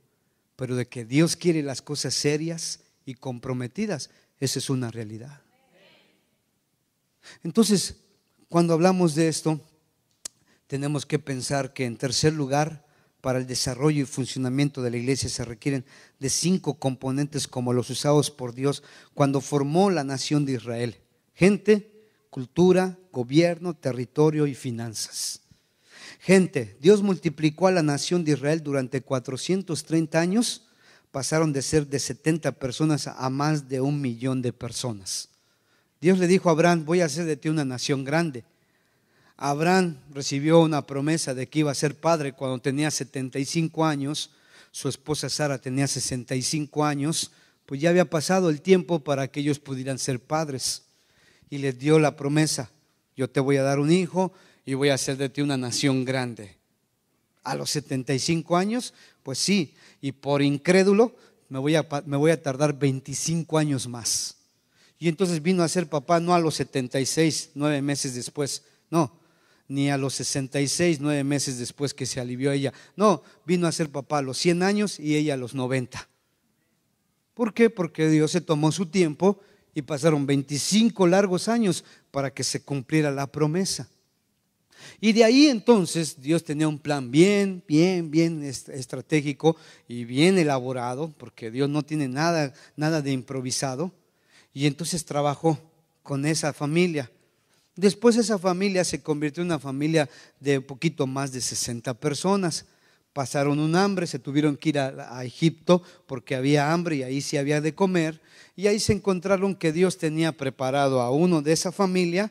pero de que Dios quiere las cosas serias y comprometidas, esa es una realidad. Entonces, cuando hablamos de esto, tenemos que pensar que, en tercer lugar, para el desarrollo y funcionamiento de la iglesia se requieren de 5 componentes como los usados por Dios cuando formó la nación de Israel: gente, cultura, gobierno, territorio y finanzas. Gente, Dios multiplicó a la nación de Israel durante 430 años, pasaron de ser de 70 personas a más de 1 millón de personas. Dios le dijo a Abraham: voy a hacer de ti una nación grande. Abraham recibió una promesa de que iba a ser padre cuando tenía 75 años, su esposa Sara tenía 65 años, pues ya había pasado el tiempo para que ellos pudieran ser padres. Y les dio la promesa: yo te voy a dar un hijo y voy a hacer de ti una nación grande. A los 75 años, pues sí, y por incrédulo me voy a tardar 25 años más. Y entonces vino a ser papá no a los 76, 9 meses después, no, ni a los 66, 9 meses después que se alivió ella. No, vino a ser papá a los 100 años y ella a los 90. ¿Por qué? Porque Dios se tomó su tiempo y pasaron 25 largos años para que se cumpliera la promesa. Y de ahí entonces Dios tenía un plan bien estratégico y bien elaborado, porque Dios no tiene nada de improvisado. Y entonces trabajó con esa familia. Después esa familia se convirtió en una familia de un poquito más de 60 personas. Pasaron un hambre, se tuvieron que ir a Egipto porque había hambre y ahí sí había de comer. Y ahí se encontraron que Dios tenía preparado a uno de esa familia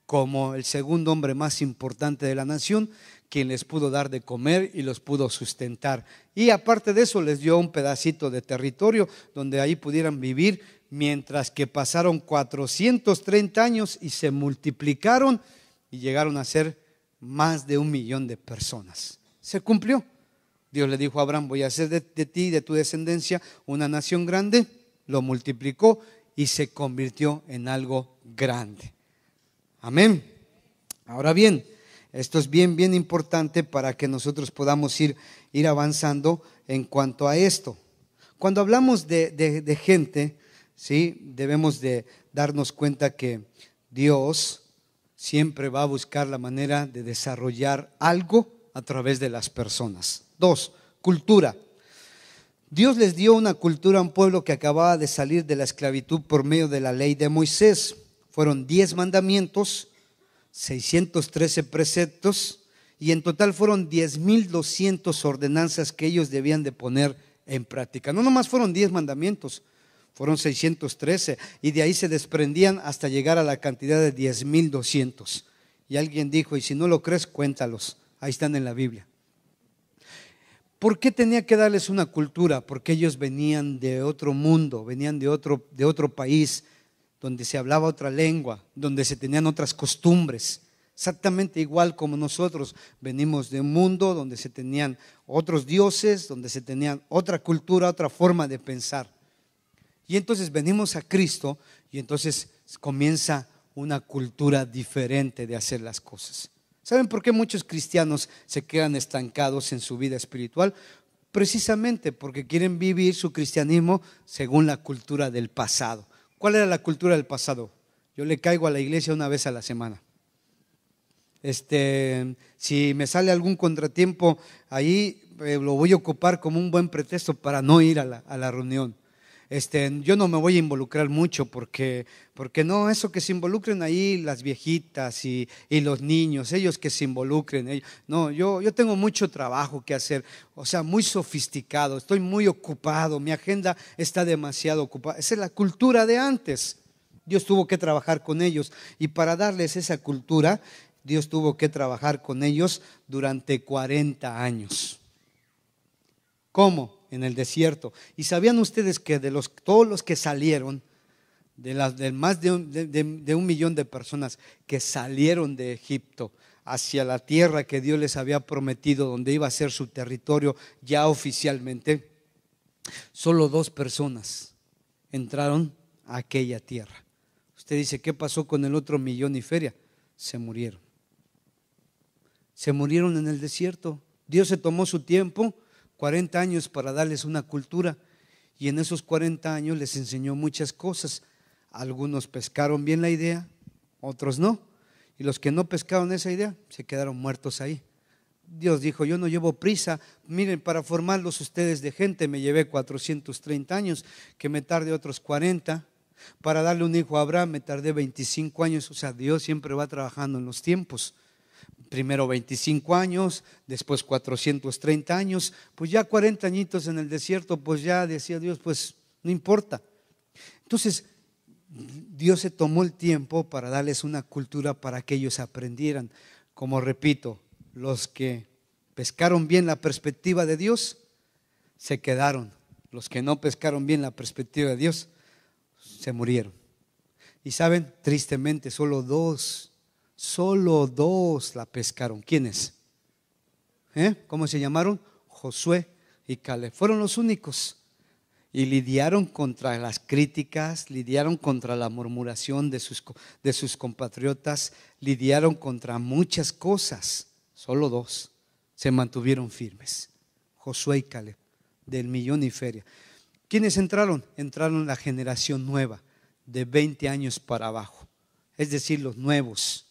como el segundo hombre más importante de la nación, quien les pudo dar de comer y los pudo sustentar. Y aparte de eso les dio un pedacito de territorio donde ahí pudieran vivir, mientras que pasaron 430 años y se multiplicaron y llegaron a ser más de 1 millón de personas. Se cumplió. Dios le dijo a Abraham: voy a hacer de ti y de tu descendencia una nación grande. Lo multiplicó y se convirtió en algo grande. Amén. Ahora bien, esto es bien importante para que nosotros podamos ir avanzando en cuanto a esto. Cuando hablamos de gente, ¿sí?, debemos de darnos cuenta que Dios siempre va a buscar la manera de desarrollar algo a través de las personas. 2, cultura. Dios les dio una cultura a un pueblo que acababa de salir de la esclavitud por medio de la ley de Moisés. Fueron 10 mandamientos, 613 preceptos y en total fueron 10,200 ordenanzas que ellos debían de poner en práctica. No nomás fueron 10 mandamientos, fueron 613 y de ahí se desprendían hasta llegar a la cantidad de 10,200. Y alguien dijo: y si no lo crees, cuéntalos, ahí están en la Biblia. ¿Por qué tenía que darles una cultura? Porque ellos venían de otro mundo, venían de otro país, donde se hablaba otra lengua, donde se tenían otras costumbres. Exactamente igual como nosotros venimos de un mundo donde se tenían otros dioses, donde se tenían otra cultura, otra forma de pensar. Y entonces venimos a Cristo y entonces comienza una cultura diferente de hacer las cosas. ¿Saben por qué muchos cristianos se quedan estancados en su vida espiritual? Precisamente porque quieren vivir su cristianismo según la cultura del pasado. ¿Cuál era la cultura del pasado? Yo le caigo a la iglesia una vez a la semana. Si me sale algún contratiempo ahí, lo voy a ocupar como un buen pretexto para no ir a la reunión. yo no me voy a involucrar mucho porque no, eso que se involucren ahí las viejitas y los niños, ellos que se involucren. No, yo tengo mucho trabajo que hacer, o sea, muy sofisticado, estoy muy ocupado, mi agenda está demasiado ocupada. Esa es la cultura de antes. Dios tuvo que trabajar con ellos y para darles esa cultura, Dios tuvo que trabajar con ellos durante 40 años. ¿Cómo? En el desierto. ¿Y sabían ustedes que de todos los que salieron, de más de 1 millón de personas que salieron de Egipto hacia la tierra que Dios les había prometido, donde iba a ser su territorio ya oficialmente, solo 2 personas entraron a aquella tierra? Usted dice, ¿qué pasó con el otro 1,000,000 y feria? Se murieron. Se murieron en el desierto. Dios se tomó su tiempo, 40 años, para darles una cultura, y en esos 40 años les enseñó muchas cosas. Algunos pescaron bien la idea, otros no, y los que no pescaron esa idea se quedaron muertos ahí. Dios dijo, yo no llevo prisa, miren, para formarlos ustedes de gente me llevé 430 años, que me tarde otros 40. Para darle un hijo a Abraham me tardé 25 años. O sea, Dios siempre va trabajando en los tiempos. Primero 25 años, después 430 años, pues ya 40 añitos en el desierto, pues ya decía Dios, pues no importa. Entonces, Dios se tomó el tiempo para darles una cultura para que ellos aprendieran. Como repito, los que pescaron bien la perspectiva de Dios, se quedaron. Los que no pescaron bien la perspectiva de Dios, se murieron. Y saben, tristemente, solo dos la pescaron. ¿Quiénes? ¿Cómo se llamaron? Josué y Caleb. Fueron los únicos. Y lidiaron contra las críticas, lidiaron contra la murmuración de sus compatriotas, lidiaron contra muchas cosas. Solo 2 se mantuvieron firmes. Josué y Caleb, del 1,000,000 y feria. ¿Quiénes entraron? Entraron la generación nueva, de 20 años para abajo. Es decir, los nuevos.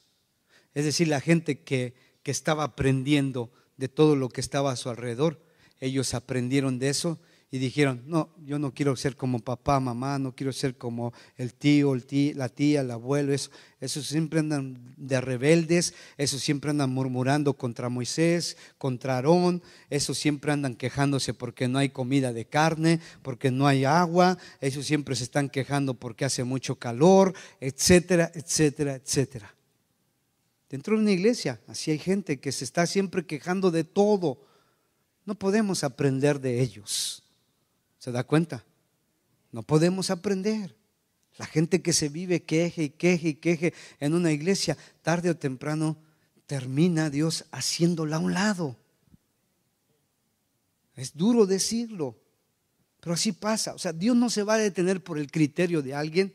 Es decir, la gente que estaba aprendiendo de todo lo que estaba a su alrededor. Ellos aprendieron de eso y dijeron, no, yo no quiero ser como papá, mamá, no quiero ser como el tío, la tía, el abuelo. Esos siempre andan de rebeldes, esos siempre andan murmurando contra Moisés, contra Aarón, esos siempre andan quejándose porque no hay comida de carne, porque no hay agua, esos siempre se están quejando porque hace mucho calor, etcétera, etcétera, etcétera. Dentro de una iglesia, así hay gente que se está siempre quejando de todo. No podemos aprender de ellos. ¿Se da cuenta? No podemos aprender. La gente que se vive queje y queje y queje en una iglesia, tarde o temprano termina Dios haciéndola a un lado. Es duro decirlo, pero así pasa. O sea, Dios no se va a detener por el criterio de alguien,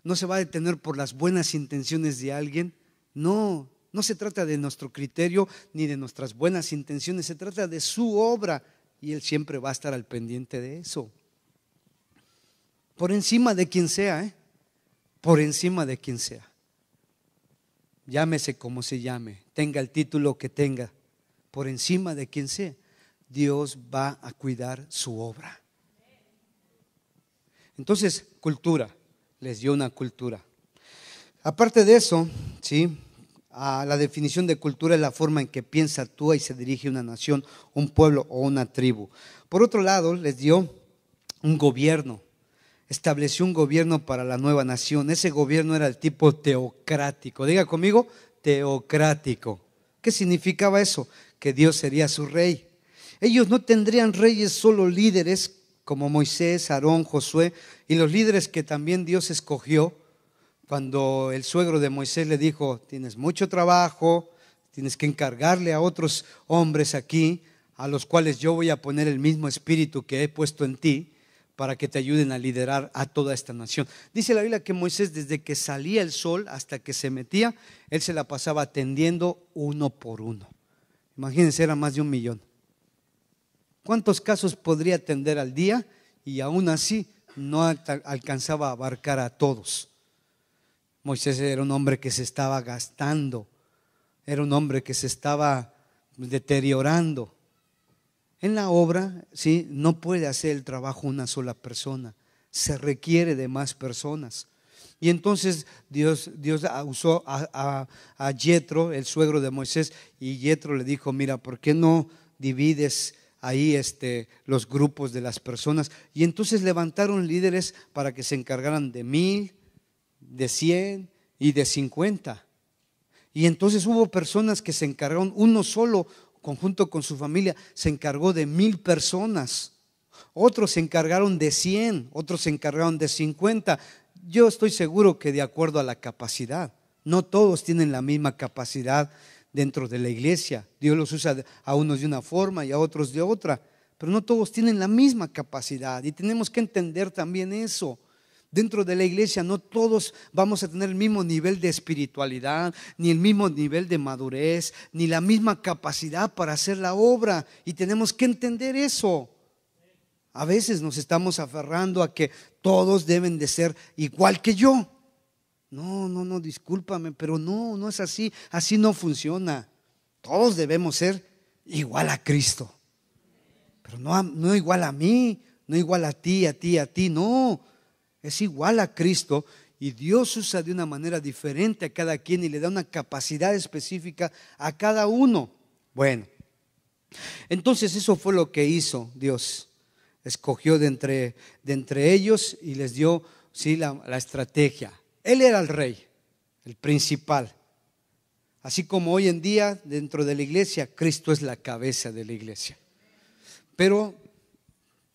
no se va a detener por las buenas intenciones de alguien. No se trata de nuestro criterio ni de nuestras buenas intenciones, se trata de su obra y Él siempre va a estar al pendiente de eso. Por encima de quien sea, por encima de quien sea. Llámese como se llame, tenga el título que tenga, por encima de quien sea, Dios va a cuidar su obra. Entonces, cultura, les dio una cultura. Aparte de eso, ¿sí? La definición de cultura es la forma en que piensa, actúa y se dirige una nación, un pueblo o una tribu. Por otro lado, les dio un gobierno, estableció un gobierno para la nueva nación. Ese gobierno era el tipo teocrático. Diga conmigo, teocrático. ¿Qué significaba eso? Que Dios sería su rey. Ellos no tendrían reyes, solo líderes como Moisés, Aarón, Josué y los líderes que también Dios escogió. Cuando el suegro de Moisés le dijo, tienes mucho trabajo, tienes que encargarle a otros hombres aquí, a los cuales yo voy a poner el mismo espíritu que he puesto en ti, para que te ayuden a liderar a toda esta nación. Dice la Biblia que Moisés, desde que salía el sol hasta que se metía, él se la pasaba atendiendo uno por uno. Imagínense, era más de 1,000,000. ¿Cuántos casos podría atender al día? Y aún así no alcanzaba a abarcar a todos. Moisés era un hombre que se estaba gastando, era un hombre que se estaba deteriorando. En la obra, ¿sí? No puede hacer el trabajo una sola persona, se requiere de más personas. Y entonces Dios usó a Yetro, el suegro de Moisés, y Yetro le dijo: mira, ¿por qué no divides ahí los grupos de las personas? Y entonces levantaron líderes para que se encargaran de 1000, de 100 y de 50. Y entonces hubo personas que se encargaron, uno solo, conjunto con su familia, se encargó de 1000 personas. Otros se encargaron de 100, otros se encargaron de 50. Yo estoy seguro que de acuerdo a la capacidad, no todos tienen la misma capacidad dentro de la iglesia. Dios los usa a unos de una forma y a otros de otra, pero no todos tienen la misma capacidad, y tenemos que entender también eso. Dentro de la iglesia no todos vamos a tener el mismo nivel de espiritualidad, ni el mismo nivel de madurez, ni la misma capacidad para hacer la obra, y tenemos que entender eso. A veces nos estamos aferrando a que todos deben de ser igual que yo. No, discúlpame, pero no es así. Así no funciona. Todos debemos ser igual a Cristo, pero no igual a mí, no igual a ti, no. Es igual a Cristo, y Dios usa de una manera diferente a cada quien y le da una capacidad específica a cada uno. Bueno, entonces eso fue lo que hizo Dios. Escogió de entre ellos y les dio, sí, la estrategia. Él era el rey, el principal. Así como hoy en día dentro de la iglesia, Cristo es la cabeza de la iglesia. Pero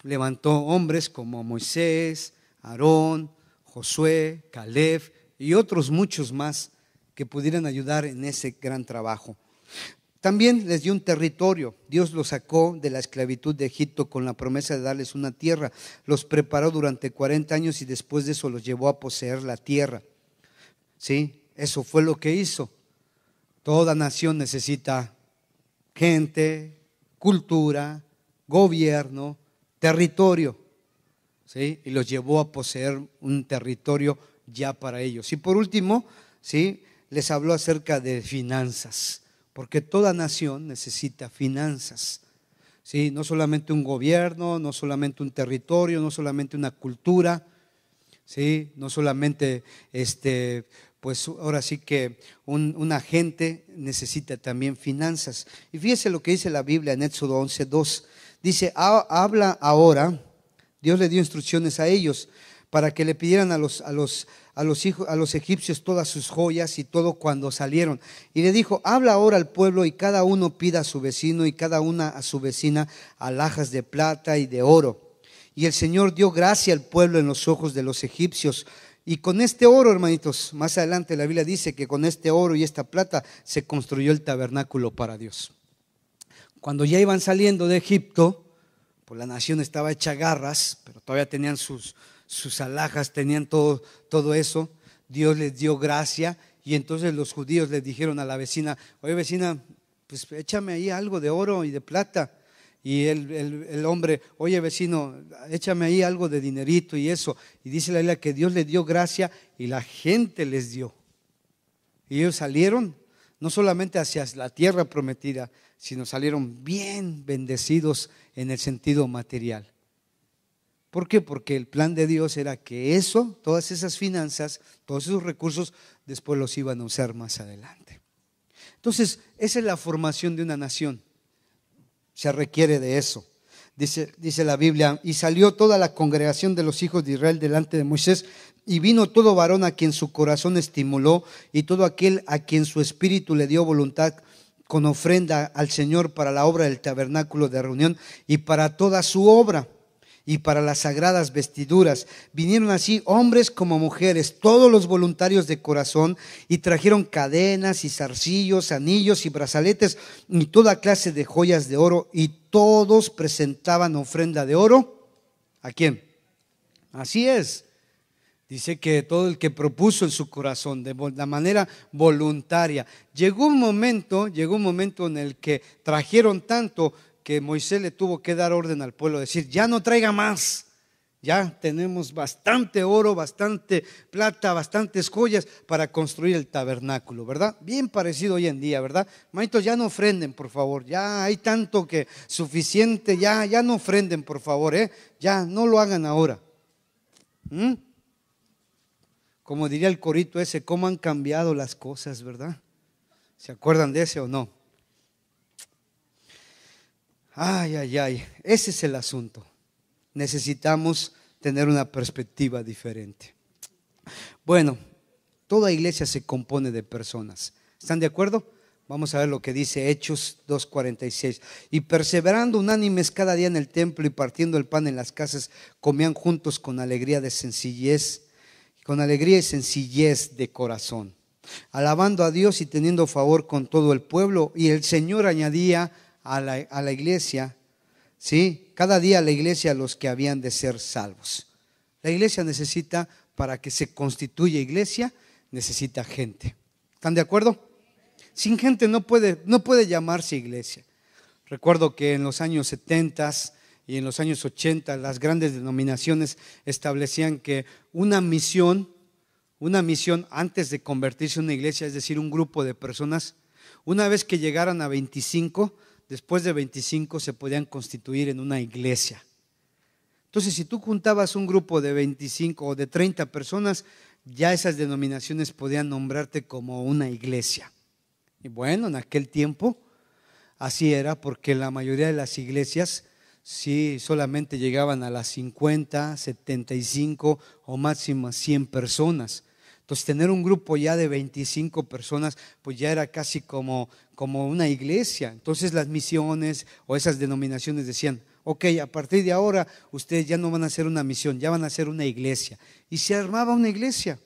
levantó hombres como Moisés, Aarón, Josué, Caleb y otros muchos más que pudieran ayudar en ese gran trabajo. También les dio un territorio. Dios los sacó de la esclavitud de Egipto con la promesa de darles una tierra. Los preparó durante 40 años y después de eso los llevó a poseer la tierra. ¿Sí? Eso fue lo que hizo. Toda nación necesita gente, cultura, gobierno, territorio. ¿Sí? Y los llevó a poseer un territorio ya para ellos. Y por último, ¿sí?, les habló acerca de finanzas. Porque toda nación necesita finanzas, ¿sí? No solamente un gobierno, no solamente un territorio, no solamente una cultura, ¿sí? No solamente pues ahora sí que una gente necesita también finanzas. Y fíjese lo que dice la Biblia en Éxodo 11:2. Dice: habla ahora, Dios le dio instrucciones a ellos para que le pidieran a los egipcios todas sus joyas y todo cuando salieron. Y le dijo: habla ahora al pueblo, y cada uno pida a su vecino y cada una a su vecina alhajas de plata y de oro. Y el Señor dio gracia al pueblo en los ojos de los egipcios. Y con este oro, hermanitos, más adelante la Biblia dice que con este oro y esta plata se construyó el tabernáculo para Dios. Cuando ya iban saliendo de Egipto, pues la nación estaba hecha garras, pero todavía tenían sus alhajas, tenían todo eso. Dios les dio gracia, y entonces los judíos les dijeron a la vecina: oye, vecina, pues échame ahí algo de oro y de plata. Y el hombre: oye, vecino, échame ahí algo de dinerito y eso. Y dice la Biblia que Dios les dio gracia y la gente les dio. Y ellos salieron no solamente hacia la tierra prometida, sino salieron bien bendecidos en el sentido material. ¿Por qué? Porque el plan de Dios era que todas esas finanzas, todos esos recursos, después los iban a usar más adelante. Entonces, esa es la formación de una nación. Se requiere de eso. Dice la Biblia: y salió toda la congregación de los hijos de Israel delante de Moisés, y vino todo varón a quien su corazón estimuló, y todo aquel a quien su espíritu le dio voluntad, con ofrenda al Señor para la obra del tabernáculo de reunión y para toda su obra, y para las sagradas vestiduras. Vinieron así hombres como mujeres, todos los voluntarios de corazón, y trajeron cadenas y zarcillos, anillos y brazaletes y toda clase de joyas de oro, y todos presentaban ofrenda de oro. ¿A quién? Así es. Dice que todo el que propuso en su corazón de la manera voluntaria. Llegó un momento en el que trajeron tanto que Moisés le tuvo que dar orden al pueblo, decir: ya no traiga más, ya tenemos bastante oro, bastante plata, bastantes joyas para construir el tabernáculo, ¿verdad? Bien parecido hoy en día, ¿verdad? Hermanitos, ya no ofrenden, por favor, ya hay tanto que suficiente, ya no ofrenden, por favor, ya no lo hagan ahora. ¿Mm? Como diría el corito ese, ¿cómo han cambiado las cosas, verdad? ¿Se acuerdan de ese o no? Ay, ay, ay, ese es el asunto. Necesitamos tener una perspectiva diferente. Bueno, toda iglesia se compone de personas. ¿Están de acuerdo? Vamos a ver lo que dice Hechos 2:46. Y perseverando unánimes cada día en el templo y partiendo el pan en las casas, comían juntos con alegría y sencillez de corazón, alabando a Dios y teniendo favor con todo el pueblo. Y el Señor añadía a la iglesia, ¿sí? Cada día a la iglesia a los que habían de ser salvos. La iglesia necesita, para que se constituya iglesia, necesita gente. ¿Están de acuerdo? Sin gente no puede llamarse iglesia. Recuerdo que en los años 70 y en los años 80 las grandes denominaciones establecían que una misión antes de convertirse en una iglesia, es decir, un grupo de personas, una vez que llegaran a 25, después de 25 se podían constituir en una iglesia. Entonces, si tú juntabas un grupo de 25 o de 30 personas, ya esas denominaciones podían nombrarte como una iglesia. Y bueno, en aquel tiempo así era, porque la mayoría de las iglesias sí solamente llegaban a las 50, 75 o máximo 100 personas. Entonces, tener un grupo ya de 25 personas, pues ya era casi como una iglesia. Entonces, las misiones o esas denominaciones decían: ok, a partir de ahora ustedes ya no van a hacer una misión, ya van a hacer una iglesia. Y se armaba una iglesia.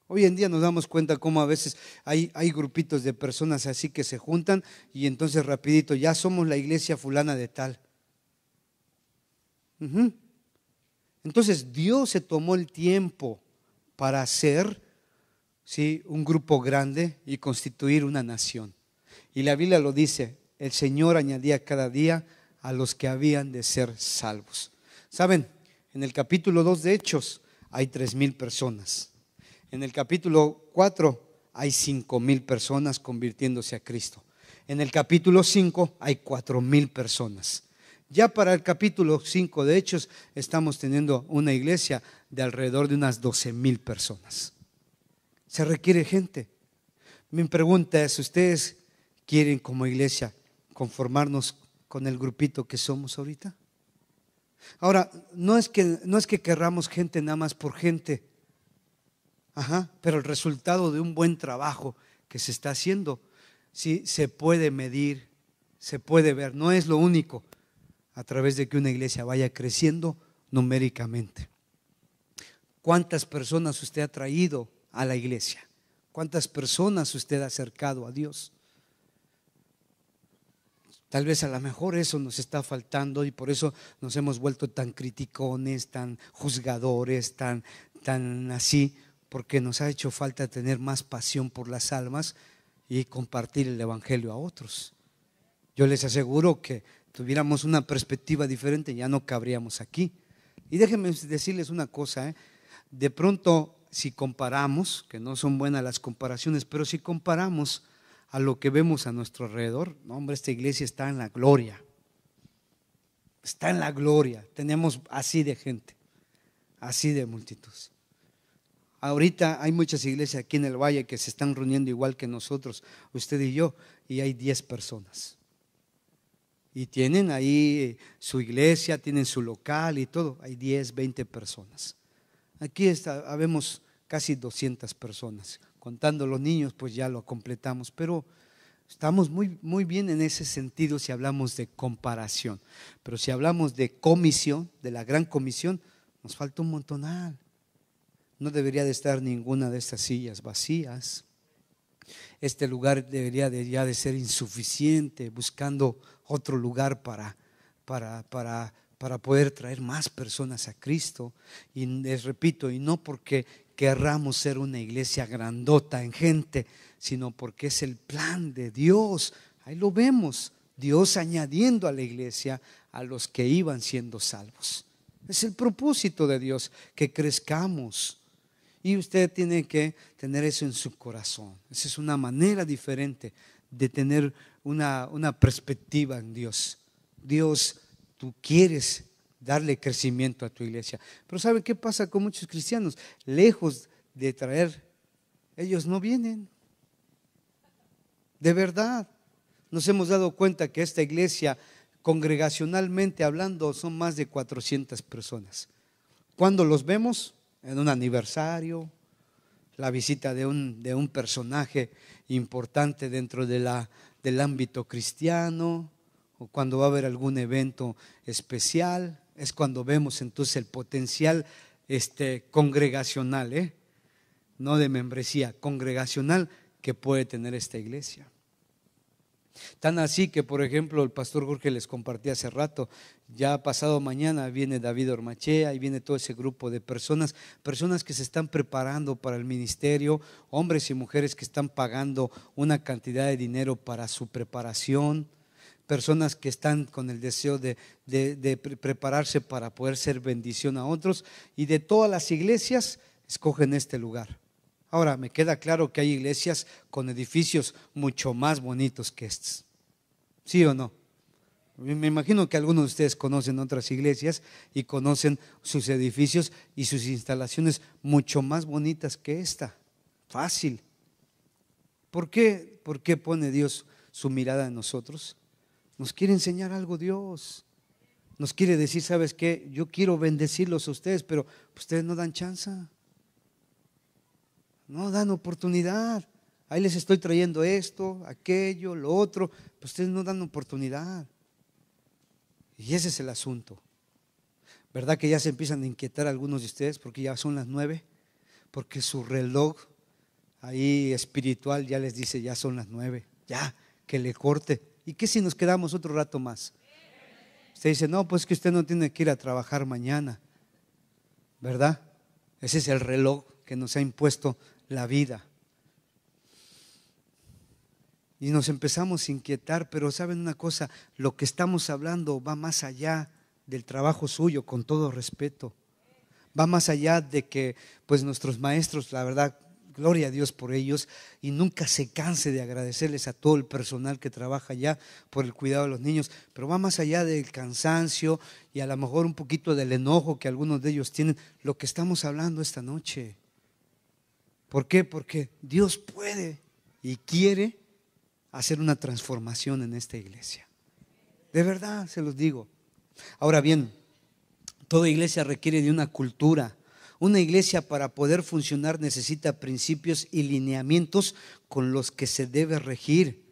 Hoy en día nos damos cuenta cómo a veces hay grupitos de personas así que se juntan y entonces rapidito, ya somos la iglesia fulana de tal. Entonces Dios se tomó el tiempo para hacer, ¿sí?, un grupo grande y constituir una nación. Y la Biblia lo dice: el Señor añadía cada día a los que habían de ser salvos. ¿Saben? En el capítulo 2 de Hechos hay 3,000 personas. En el capítulo 4 hay 5,000 personas convirtiéndose a Cristo. En el capítulo 5 hay 4,000 personas. Ya para el capítulo 5 de Hechos estamos teniendo una iglesia de alrededor de unas 12,000 personas. Se requiere gente. Mi pregunta es: ¿ustedes quieren como iglesia conformarnos con el grupito que somos ahorita? Ahora, no es que querramos gente nada más por gente. Pero el resultado de un buen trabajo que se está haciendo, sí, se puede medir, se puede ver. No es lo único, a través de que una iglesia vaya creciendo numéricamente. ¿Cuántas personas usted ha traído a la iglesia? ¿Cuántas personas usted ha acercado a Dios? Tal vez a lo mejor eso nos está faltando y por eso nos hemos vuelto tan criticones, tan juzgadores, tan así, porque nos ha hecho falta tener más pasión por las almas y compartir el evangelio a otros. Yo les aseguro que tuviéramos una perspectiva diferente, ya no cabríamos aquí. Y déjenme decirles una cosa, de pronto, si comparamos, que no son buenas las comparaciones, pero si comparamos a lo que vemos a nuestro alrededor, no, hombre, esta iglesia está en la gloria. Está en la gloria. Tenemos así de gente, así de multitud. Ahorita hay muchas iglesias aquí en el valle que se están reuniendo igual que nosotros, usted y yo, y hay 10 personas. Y tienen ahí su iglesia, tienen su local y todo, hay 10, 20 personas. Aquí habemos casi 200 personas, contando los niños, pues ya lo completamos, pero estamos muy bien en ese sentido si hablamos de comparación. Pero si hablamos de comisión, de la gran comisión, nos falta un montonal. No debería de estar ninguna de estas sillas vacías. Este lugar debería ya de ser insuficiente, buscando otro lugar para poder traer más personas a Cristo. Y les repito, y no porque querramos ser una iglesia grandota en gente, sino porque es el plan de Dios. Ahí lo vemos, Dios añadiendo a la iglesia a los que iban siendo salvos. Es el propósito de Dios, que crezcamos. Y usted tiene que tener eso en su corazón. Esa es una manera diferente de tener una perspectiva en Dios. Dios, tú quieres darle crecimiento a tu iglesia. Pero ¿sabe qué pasa con muchos cristianos? Lejos de traer, ellos no vienen. De verdad, nos hemos dado cuenta que esta iglesia, congregacionalmente hablando, son más de 400 personas. ¿Cuándo los vemos? En un aniversario, la visita de un personaje importante dentro del ámbito cristiano, o cuando va a haber algún evento especial. Es cuando vemos entonces el potencial congregacional, no de membresía, congregacional que puede tener esta iglesia. Tan así que, por ejemplo, el pastor Jorge les compartía hace rato, ya pasado mañana viene David Ormachea y viene todo ese grupo de personas que se están preparando para el ministerio, hombres y mujeres que están pagando una cantidad de dinero para su preparación, personas que están con el deseo de prepararse para poder ser bendición a otros, y de todas las iglesias escogen este lugar. Ahora, me queda claro que hay iglesias con edificios mucho más bonitos que estos. ¿Sí o no? Me imagino que algunos de ustedes conocen otras iglesias y conocen sus edificios y sus instalaciones mucho más bonitas que esta. Fácil. ¿Por qué? ¿Por qué pone Dios su mirada en nosotros? Nos quiere enseñar algo Dios. Nos quiere decir, ¿sabes qué? Yo quiero bendecirlos a ustedes, pero ustedes no dan chance. No dan oportunidad. Ahí les estoy trayendo esto, aquello, lo otro, pero ustedes no dan oportunidad. Y ese es el asunto. ¿Verdad que ya se empiezan a inquietar algunos de ustedes porque ya son las 9? Porque su reloj ahí espiritual ya les dice, ya son las 9, ya, que le corte. ¿Y qué si nos quedamos otro rato más? Usted dice, no, pues que usted no tiene que ir a trabajar mañana, ¿verdad? Ese es el reloj que nos ha impuesto la vida. Y nos empezamos a inquietar, pero ¿saben una cosa? Lo que estamos hablando va más allá del trabajo suyo, con todo respeto. Va más allá de que pues nuestros maestros, la verdad, gloria a Dios por ellos, y nunca se canse de agradecerles a todo el personal que trabaja allá por el cuidado de los niños, pero va más allá del cansancio y a lo mejor un poquito del enojo que algunos de ellos tienen, lo que estamos hablando esta noche. ¿Por qué? Porque Dios puede y quiere hacer una transformación en esta iglesia. De verdad se los digo. Ahora bien, toda iglesia requiere de una cultura. Una iglesia, para poder funcionar, necesita principios y lineamientos con los que se debe regir.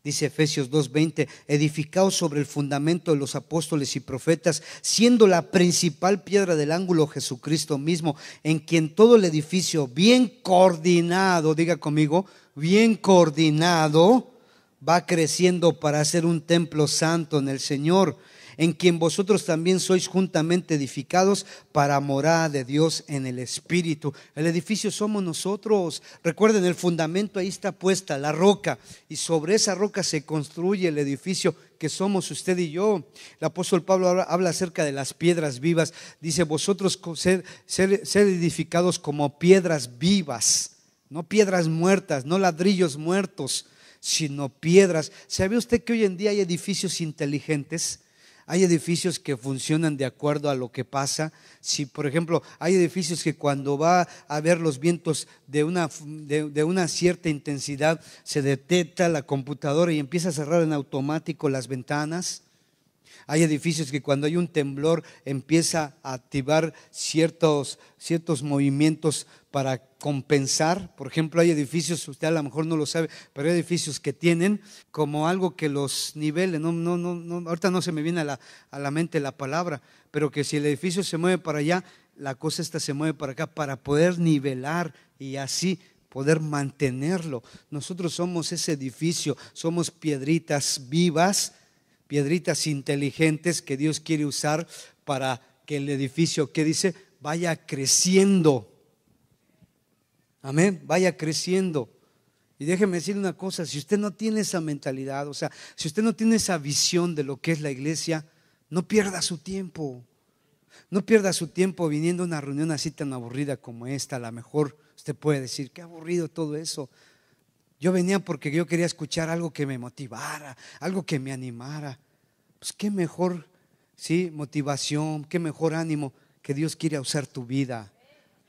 Dice Efesios 2:20, edificados sobre el fundamento de los apóstoles y profetas, siendo la principal piedra del ángulo Jesucristo mismo, en quien todo el edificio bien coordinado, diga conmigo, bien coordinado, va creciendo para ser un templo santo en el Señor, en quien vosotros también sois juntamente edificados para morada de Dios en el Espíritu. El edificio somos nosotros. Recuerden, el fundamento ahí está puesta, la roca, y sobre esa roca se construye el edificio que somos usted y yo. El apóstol Pablo habla acerca de las piedras vivas. Dice, vosotros ser edificados como piedras vivas, no piedras muertas, no ladrillos muertos, sino piedras. ¿Sabe usted que hoy en día hay edificios inteligentes? Hay edificios que funcionan de acuerdo a lo que pasa. Si, por ejemplo, hay edificios que cuando va a haber los vientos de una cierta intensidad, se detecta la computadora y empieza a cerrar en automático las ventanas. Hay edificios que cuando hay un temblor empieza a activar ciertos movimientos para compensar. Por ejemplo, hay edificios, usted a lo mejor no lo sabe, pero hay edificios que tienen como algo que los nivele. Ahorita no se me viene a la mente la palabra, pero que si el edificio se mueve para allá, la cosa esta se mueve para acá para poder nivelar y así poder mantenerlo. Nosotros somos ese edificio, somos piedritas vivas, piedritas inteligentes que Dios quiere usar para que el edificio, ¿qué dice? Vaya creciendo. Amén, vaya creciendo. Y déjeme decirle una cosa, si usted no tiene esa mentalidad, o sea, si usted no tiene esa visión de lo que es la iglesia, no pierda su tiempo. No pierda su tiempo viniendo a una reunión así tan aburrida como esta. A lo mejor usted puede decir, qué aburrido todo eso. Yo venía porque yo quería escuchar algo que me motivara, algo que me animara. Pues qué mejor ¿sí? Motivación, qué mejor ánimo que Dios quiere usar tu vida.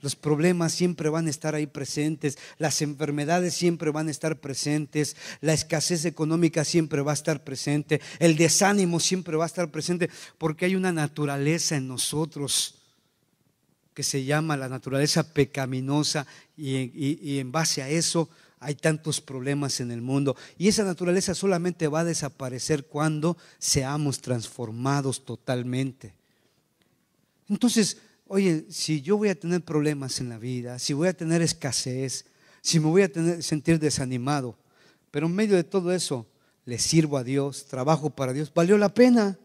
Los problemas siempre van a estar ahí presentes, las enfermedades siempre van a estar presentes, la escasez económica siempre va a estar presente, el desánimo siempre va a estar presente, porque hay una naturaleza en nosotros que se llama la naturaleza pecaminosa y en base a eso hay tantos problemas en el mundo. Y esa naturaleza solamente va a desaparecer cuando seamos transformados totalmente. Entonces, oye, si yo voy a tener problemas en la vida, si voy a tener escasez, si me voy a sentir desanimado, pero en medio de todo eso le sirvo a Dios, trabajo para Dios, valió la pena.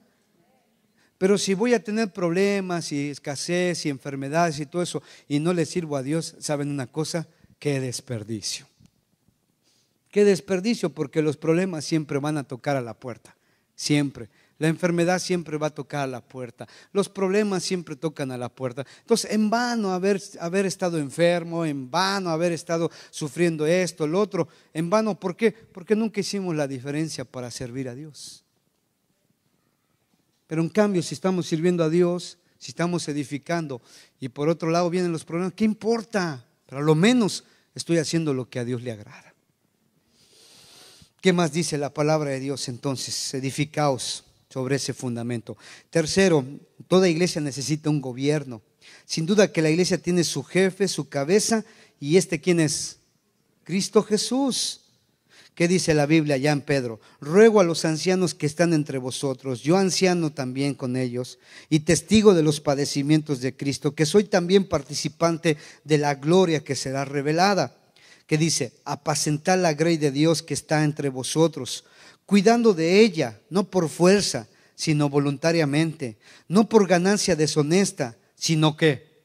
Pero si voy a tener problemas y escasez y enfermedades y todo eso y no le sirvo a Dios, ¿saben una cosa? Qué desperdicio. Qué desperdicio, porque los problemas siempre van a tocar a la puerta, siempre. La enfermedad siempre va a tocar a la puerta. Los problemas siempre tocan a la puerta. Entonces, en vano haber estado enfermo, en vano haber estado sufriendo esto, lo otro, en vano. ¿Por qué? Porque nunca hicimos la diferencia para servir a Dios. Pero en cambio, si estamos sirviendo a Dios, si estamos edificando y por otro lado vienen los problemas, ¿qué importa? Pero a lo menos estoy haciendo lo que a Dios le agrada. ¿Qué más dice la palabra de Dios entonces? Edificaos sobre ese fundamento. Tercero, toda iglesia necesita un gobierno. Sin duda que la iglesia tiene su jefe, su cabeza, y ¿quién es? Cristo Jesús. ¿Qué dice la Biblia allá en Pedro? Ruego a los ancianos que están entre vosotros, yo anciano también con ellos, y testigo de los padecimientos de Cristo, que soy también participante de la gloria que será revelada. Que dice, apacentad la grey de Dios que está entre vosotros, cuidando de ella, no por fuerza, sino voluntariamente, no por ganancia deshonesta, sino que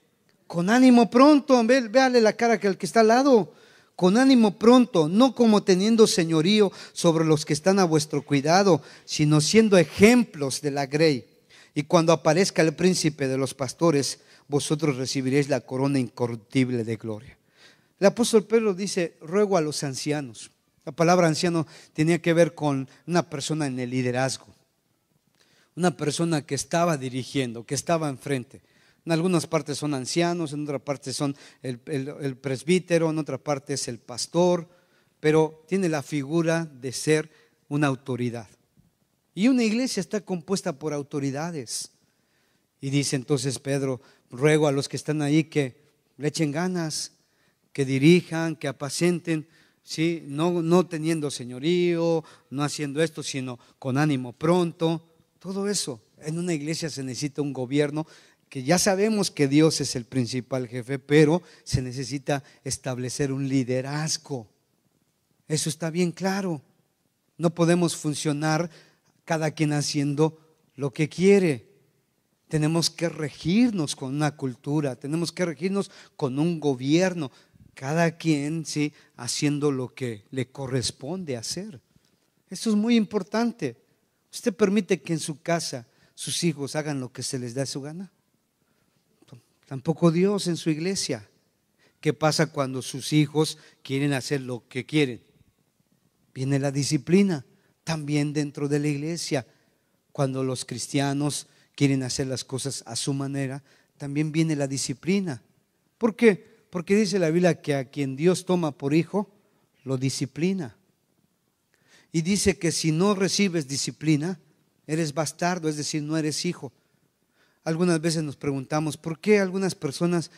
con ánimo pronto. Véale la cara al que está al lado. Con ánimo pronto, no como teniendo señorío sobre los que están a vuestro cuidado, sino siendo ejemplos de la grey. Y cuando aparezca el príncipe de los pastores, vosotros recibiréis la corona incorruptible de gloria. El apóstol Pedro dice, ruego a los ancianos. La palabra anciano tenía que ver con una persona en el liderazgo, una persona que estaba dirigiendo, que estaba enfrente. En algunas partes son ancianos, en otra parte son el presbítero, en otra parte es el pastor, pero tiene la figura de ser una autoridad. Y una iglesia está compuesta por autoridades. Y dice entonces Pedro, ruego a los que están ahí que le echen ganas, que dirijan, que apacenten, ¿sí? No teniendo señorío, no haciendo esto, sino con ánimo pronto. Todo eso. En una iglesia se necesita un gobierno, que ya sabemos que Dios es el principal jefe, pero se necesita establecer un liderazgo. Eso está bien claro. No podemos funcionar cada quien haciendo lo que quiere. Tenemos que regirnos con una cultura, tenemos que regirnos con un gobierno. Cada quien, sí, haciendo lo que le corresponde hacer. Esto es muy importante. ¿Usted permite que en su casa sus hijos hagan lo que se les da su gana? Tampoco Dios en su iglesia. ¿Qué pasa cuando sus hijos quieren hacer lo que quieren? Viene la disciplina también dentro de la iglesia. Cuando los cristianos quieren hacer las cosas a su manera, también viene la disciplina. ¿Por qué? Porque dice la Biblia que a quien Dios toma por hijo, lo disciplina. Y dice que si no recibes disciplina, eres bastardo, es decir, no eres hijo. Algunas veces nos preguntamos, ¿por qué algunas personas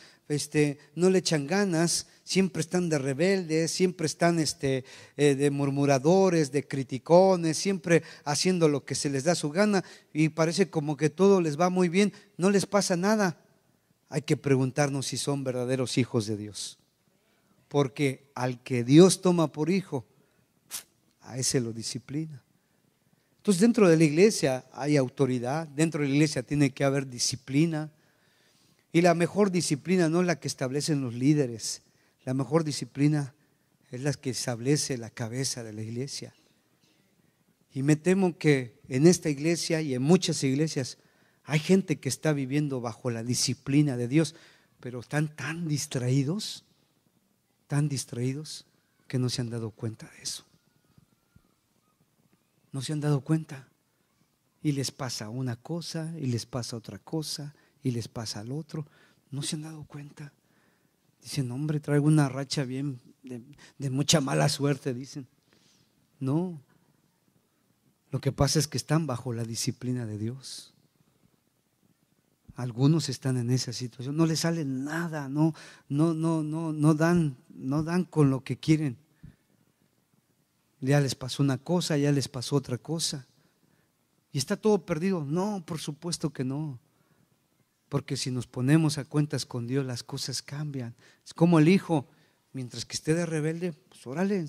no le echan ganas? Siempre están de rebeldes, siempre están de murmuradores, de criticones, siempre haciendo lo que se les da su gana y parece como que todo les va muy bien, no les pasa nada. Hay que preguntarnos si son verdaderos hijos de Dios, porque al que Dios toma por hijo, a ese lo disciplina. Entonces dentro de la iglesia hay autoridad, dentro de la iglesia tiene que haber disciplina. Y la mejor disciplina no es la que establecen los líderes, la mejor disciplina es la que establece la cabeza de la iglesia. Y me temo que en esta iglesia y en muchas iglesias hay gente que está viviendo bajo la disciplina de Dios, pero están tan distraídos que no se han dado cuenta de eso. No se han dado cuenta. Y les pasa una cosa, y les pasa otra cosa, y les pasa al otro. ¿No se han dado cuenta? Dicen, hombre, traigo una racha bien de mucha mala suerte, dicen. No, lo que pasa es que están bajo la disciplina de Dios. Algunos están en esa situación, no les sale nada, no dan con lo que quieren. Ya les pasó una cosa, ya les pasó otra cosa. ¿Y está todo perdido? No, por supuesto que no. Porque si nos ponemos a cuentas con Dios, las cosas cambian. Es como el hijo, mientras que esté de rebelde, pues órale,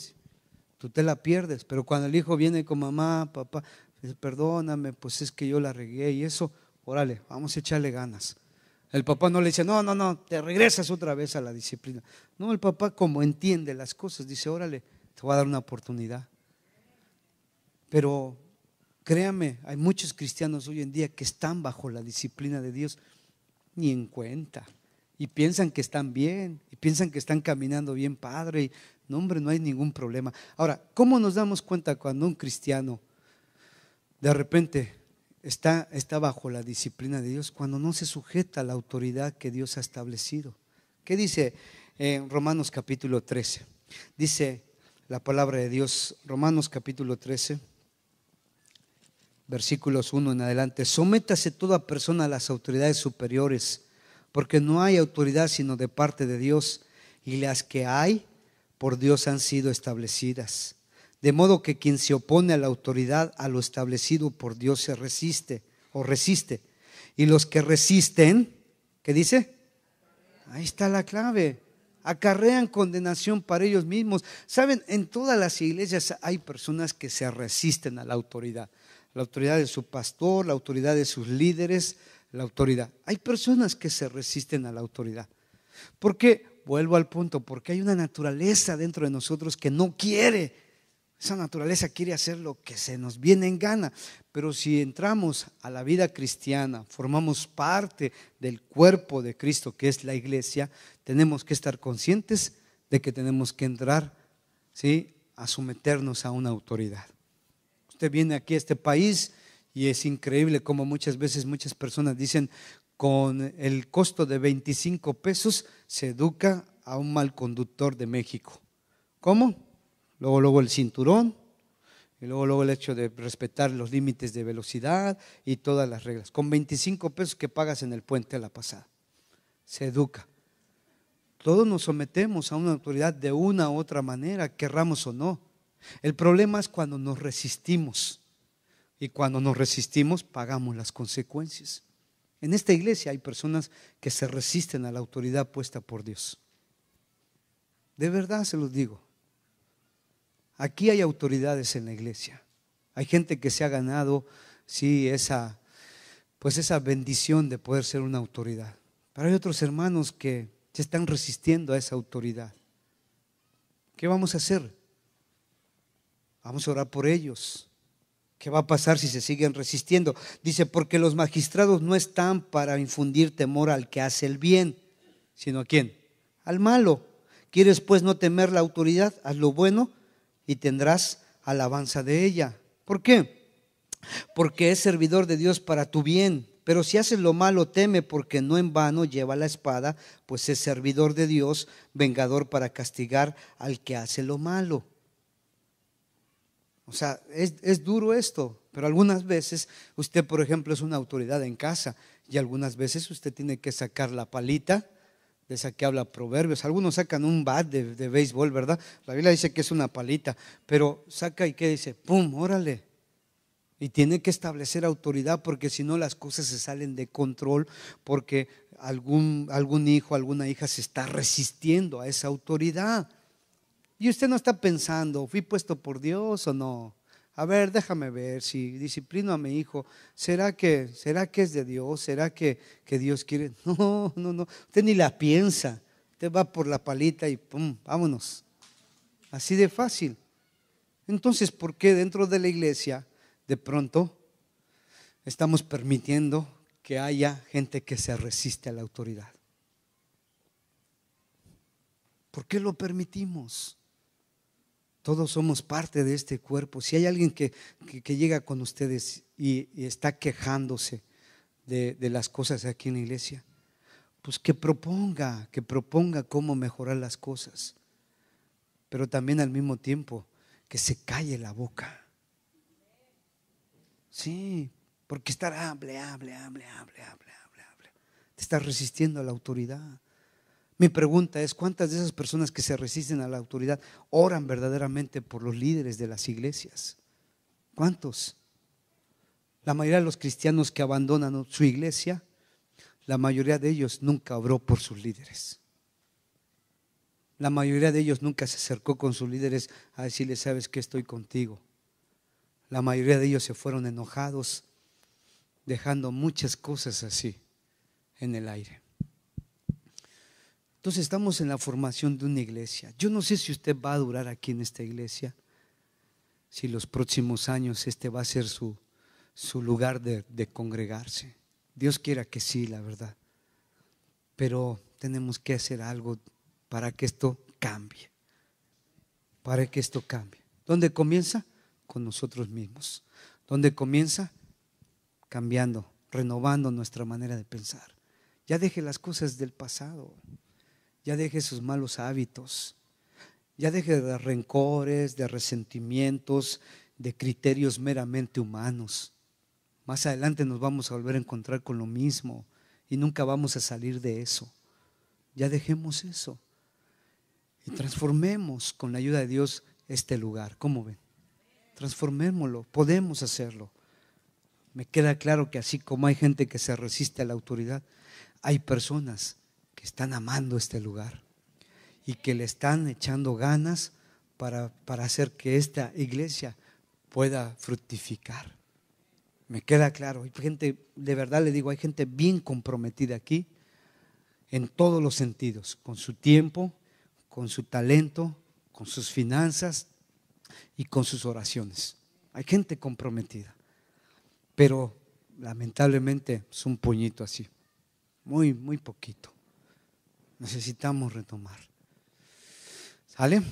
tú te la pierdes. Pero cuando el hijo viene con mamá, papá, dice, perdóname, pues es que yo la regué y eso, órale, vamos a echarle ganas. El papá no le dice, no, te regresas otra vez a la disciplina. No, el papá como entiende las cosas, dice, órale, te voy a dar una oportunidad. Pero créame, hay muchos cristianos hoy en día que están bajo la disciplina de Dios, ni en cuenta, y piensan que están bien, y piensan que están caminando bien, padre, y no, hombre, no hay ningún problema. Ahora, ¿cómo nos damos cuenta cuando un cristiano de repente está bajo la disciplina de Dios? Cuando no se sujeta a la autoridad que Dios ha establecido. ¿Qué dice en Romanos capítulo 13? Dice la palabra de Dios, Romanos capítulo 13, versículos 1 en adelante: sométase toda persona a las autoridades superiores, porque no hay autoridad sino de parte de Dios, y las que hay por Dios han sido establecidas. De modo que quien se opone a la autoridad, a lo establecido por Dios, se resiste o resiste. Y los que resisten, ¿qué dice? Ahí está la clave. Acarrean condenación para ellos mismos. Saben, en todas las iglesias hay personas que se resisten a la autoridad de su pastor, la autoridad de sus líderes, la autoridad. Hay personas que se resisten a la autoridad. ¿Por qué? Vuelvo al punto, porque hay una naturaleza dentro de nosotros que no quiere. Esa naturaleza quiere hacer lo que se nos viene en gana. Pero si entramos a la vida cristiana, formamos parte del cuerpo de Cristo, que es la iglesia, tenemos que estar conscientes de que tenemos que entrar, ¿sí?, a someternos a una autoridad. Usted viene aquí a este país y es increíble como muchas veces muchas personas dicen, con el costo de 25 pesos se educa a un mal conductor de México. ¿Cómo? Luego el cinturón, y luego el hecho de respetar los límites de velocidad y todas las reglas. Con 25 pesos que pagas en el puente a la pasada, se educa. Todos nos sometemos a una autoridad de una u otra manera, querramos o no. El problema es cuando nos resistimos, y cuando nos resistimos pagamos las consecuencias. En esta iglesia hay personas que se resisten a la autoridad puesta por Dios. De verdad se los digo. Aquí hay autoridades en la iglesia. Hay gente que se ha ganado, sí, esa bendición de poder ser una autoridad. Pero hay otros hermanos que se están resistiendo a esa autoridad. ¿Qué vamos a hacer? Vamos a orar por ellos. ¿Qué va a pasar si se siguen resistiendo? Dice, porque los magistrados no están para infundir temor al que hace el bien, sino ¿a quién? Al malo. ¿Quieres pues no temer la autoridad? Haz lo bueno y tendrás alabanza de ella. ¿Por qué? Porque es servidor de Dios para tu bien. Pero si haces lo malo, teme, porque no en vano lleva la espada, pues es servidor de Dios, vengador para castigar al que hace lo malo. O sea, es duro esto, pero algunas veces usted, por ejemplo, es una autoridad en casa y algunas veces usted tiene que sacar la palita, de esa que habla Proverbios. Algunos sacan un bat de béisbol, ¿verdad? La Biblia dice que es una palita, pero saca y ¿qué dice? ¡Pum! ¡Órale! Y tiene que establecer autoridad, porque si no las cosas se salen de control, porque algún hijo, alguna hija se está resistiendo a esa autoridad. Y usted no está pensando, ¿fui puesto por Dios o no? A ver, déjame ver, si disciplino a mi hijo, ¿será que es de Dios? ¿Será que Dios quiere? No, usted ni la piensa. Usted va por la palita y pum, vámonos. Así de fácil. Entonces, ¿por qué dentro de la iglesia de pronto estamos permitiendo que haya gente que se resiste a la autoridad? ¿Por qué lo permitimos? Todos somos parte de este cuerpo. Si hay alguien que llega con ustedes y está quejándose de las cosas aquí en la iglesia, pues que proponga cómo mejorar las cosas, pero también al mismo tiempo que se calle la boca. Sí, porque estar hable. Te estás resistiendo a la autoridad. Mi pregunta es, ¿cuántas de esas personas que se resisten a la autoridad oran verdaderamente por los líderes de las iglesias? ¿Cuántos? La mayoría de los cristianos que abandonan su iglesia, la mayoría de ellos nunca oró por sus líderes. La mayoría de ellos nunca se acercó con sus líderes a decirles, ¿sabes qué? Estoy contigo. La mayoría de ellos se fueron enojados, dejando muchas cosas así en el aire. Entonces estamos en la formación de una iglesia. Yo no sé si usted va a durar aquí en esta iglesia, si los próximos años este va a ser su lugar de congregarse. Dios quiera que sí, la verdad. Pero tenemos que hacer algo para que esto cambie. Para que esto cambie. ¿Dónde comienza? Con nosotros mismos. ¿Dónde comienza? Cambiando, renovando nuestra manera de pensar. Ya deje las cosas del pasado. Ya deje sus malos hábitos. Ya deje de rencores, de resentimientos, de criterios meramente humanos. Más adelante nos vamos a volver a encontrar con lo mismo y nunca vamos a salir de eso. Ya dejemos eso y transformemos con la ayuda de Dios este lugar. ¿Cómo ven? Transformémoslo, podemos hacerlo. Me queda claro que así como hay gente que se resiste a la autoridad, hay personas que están amando este lugar y que le están echando ganas para hacer que esta iglesia pueda fructificar. Me queda claro, hay gente, de verdad le digo, hay gente bien comprometida aquí en todos los sentidos, con su tiempo, con su talento, con sus finanzas y con sus oraciones. Hay gente comprometida, pero lamentablemente es un puñito así, muy poquito. Necesitamos retomar. ¿Sale?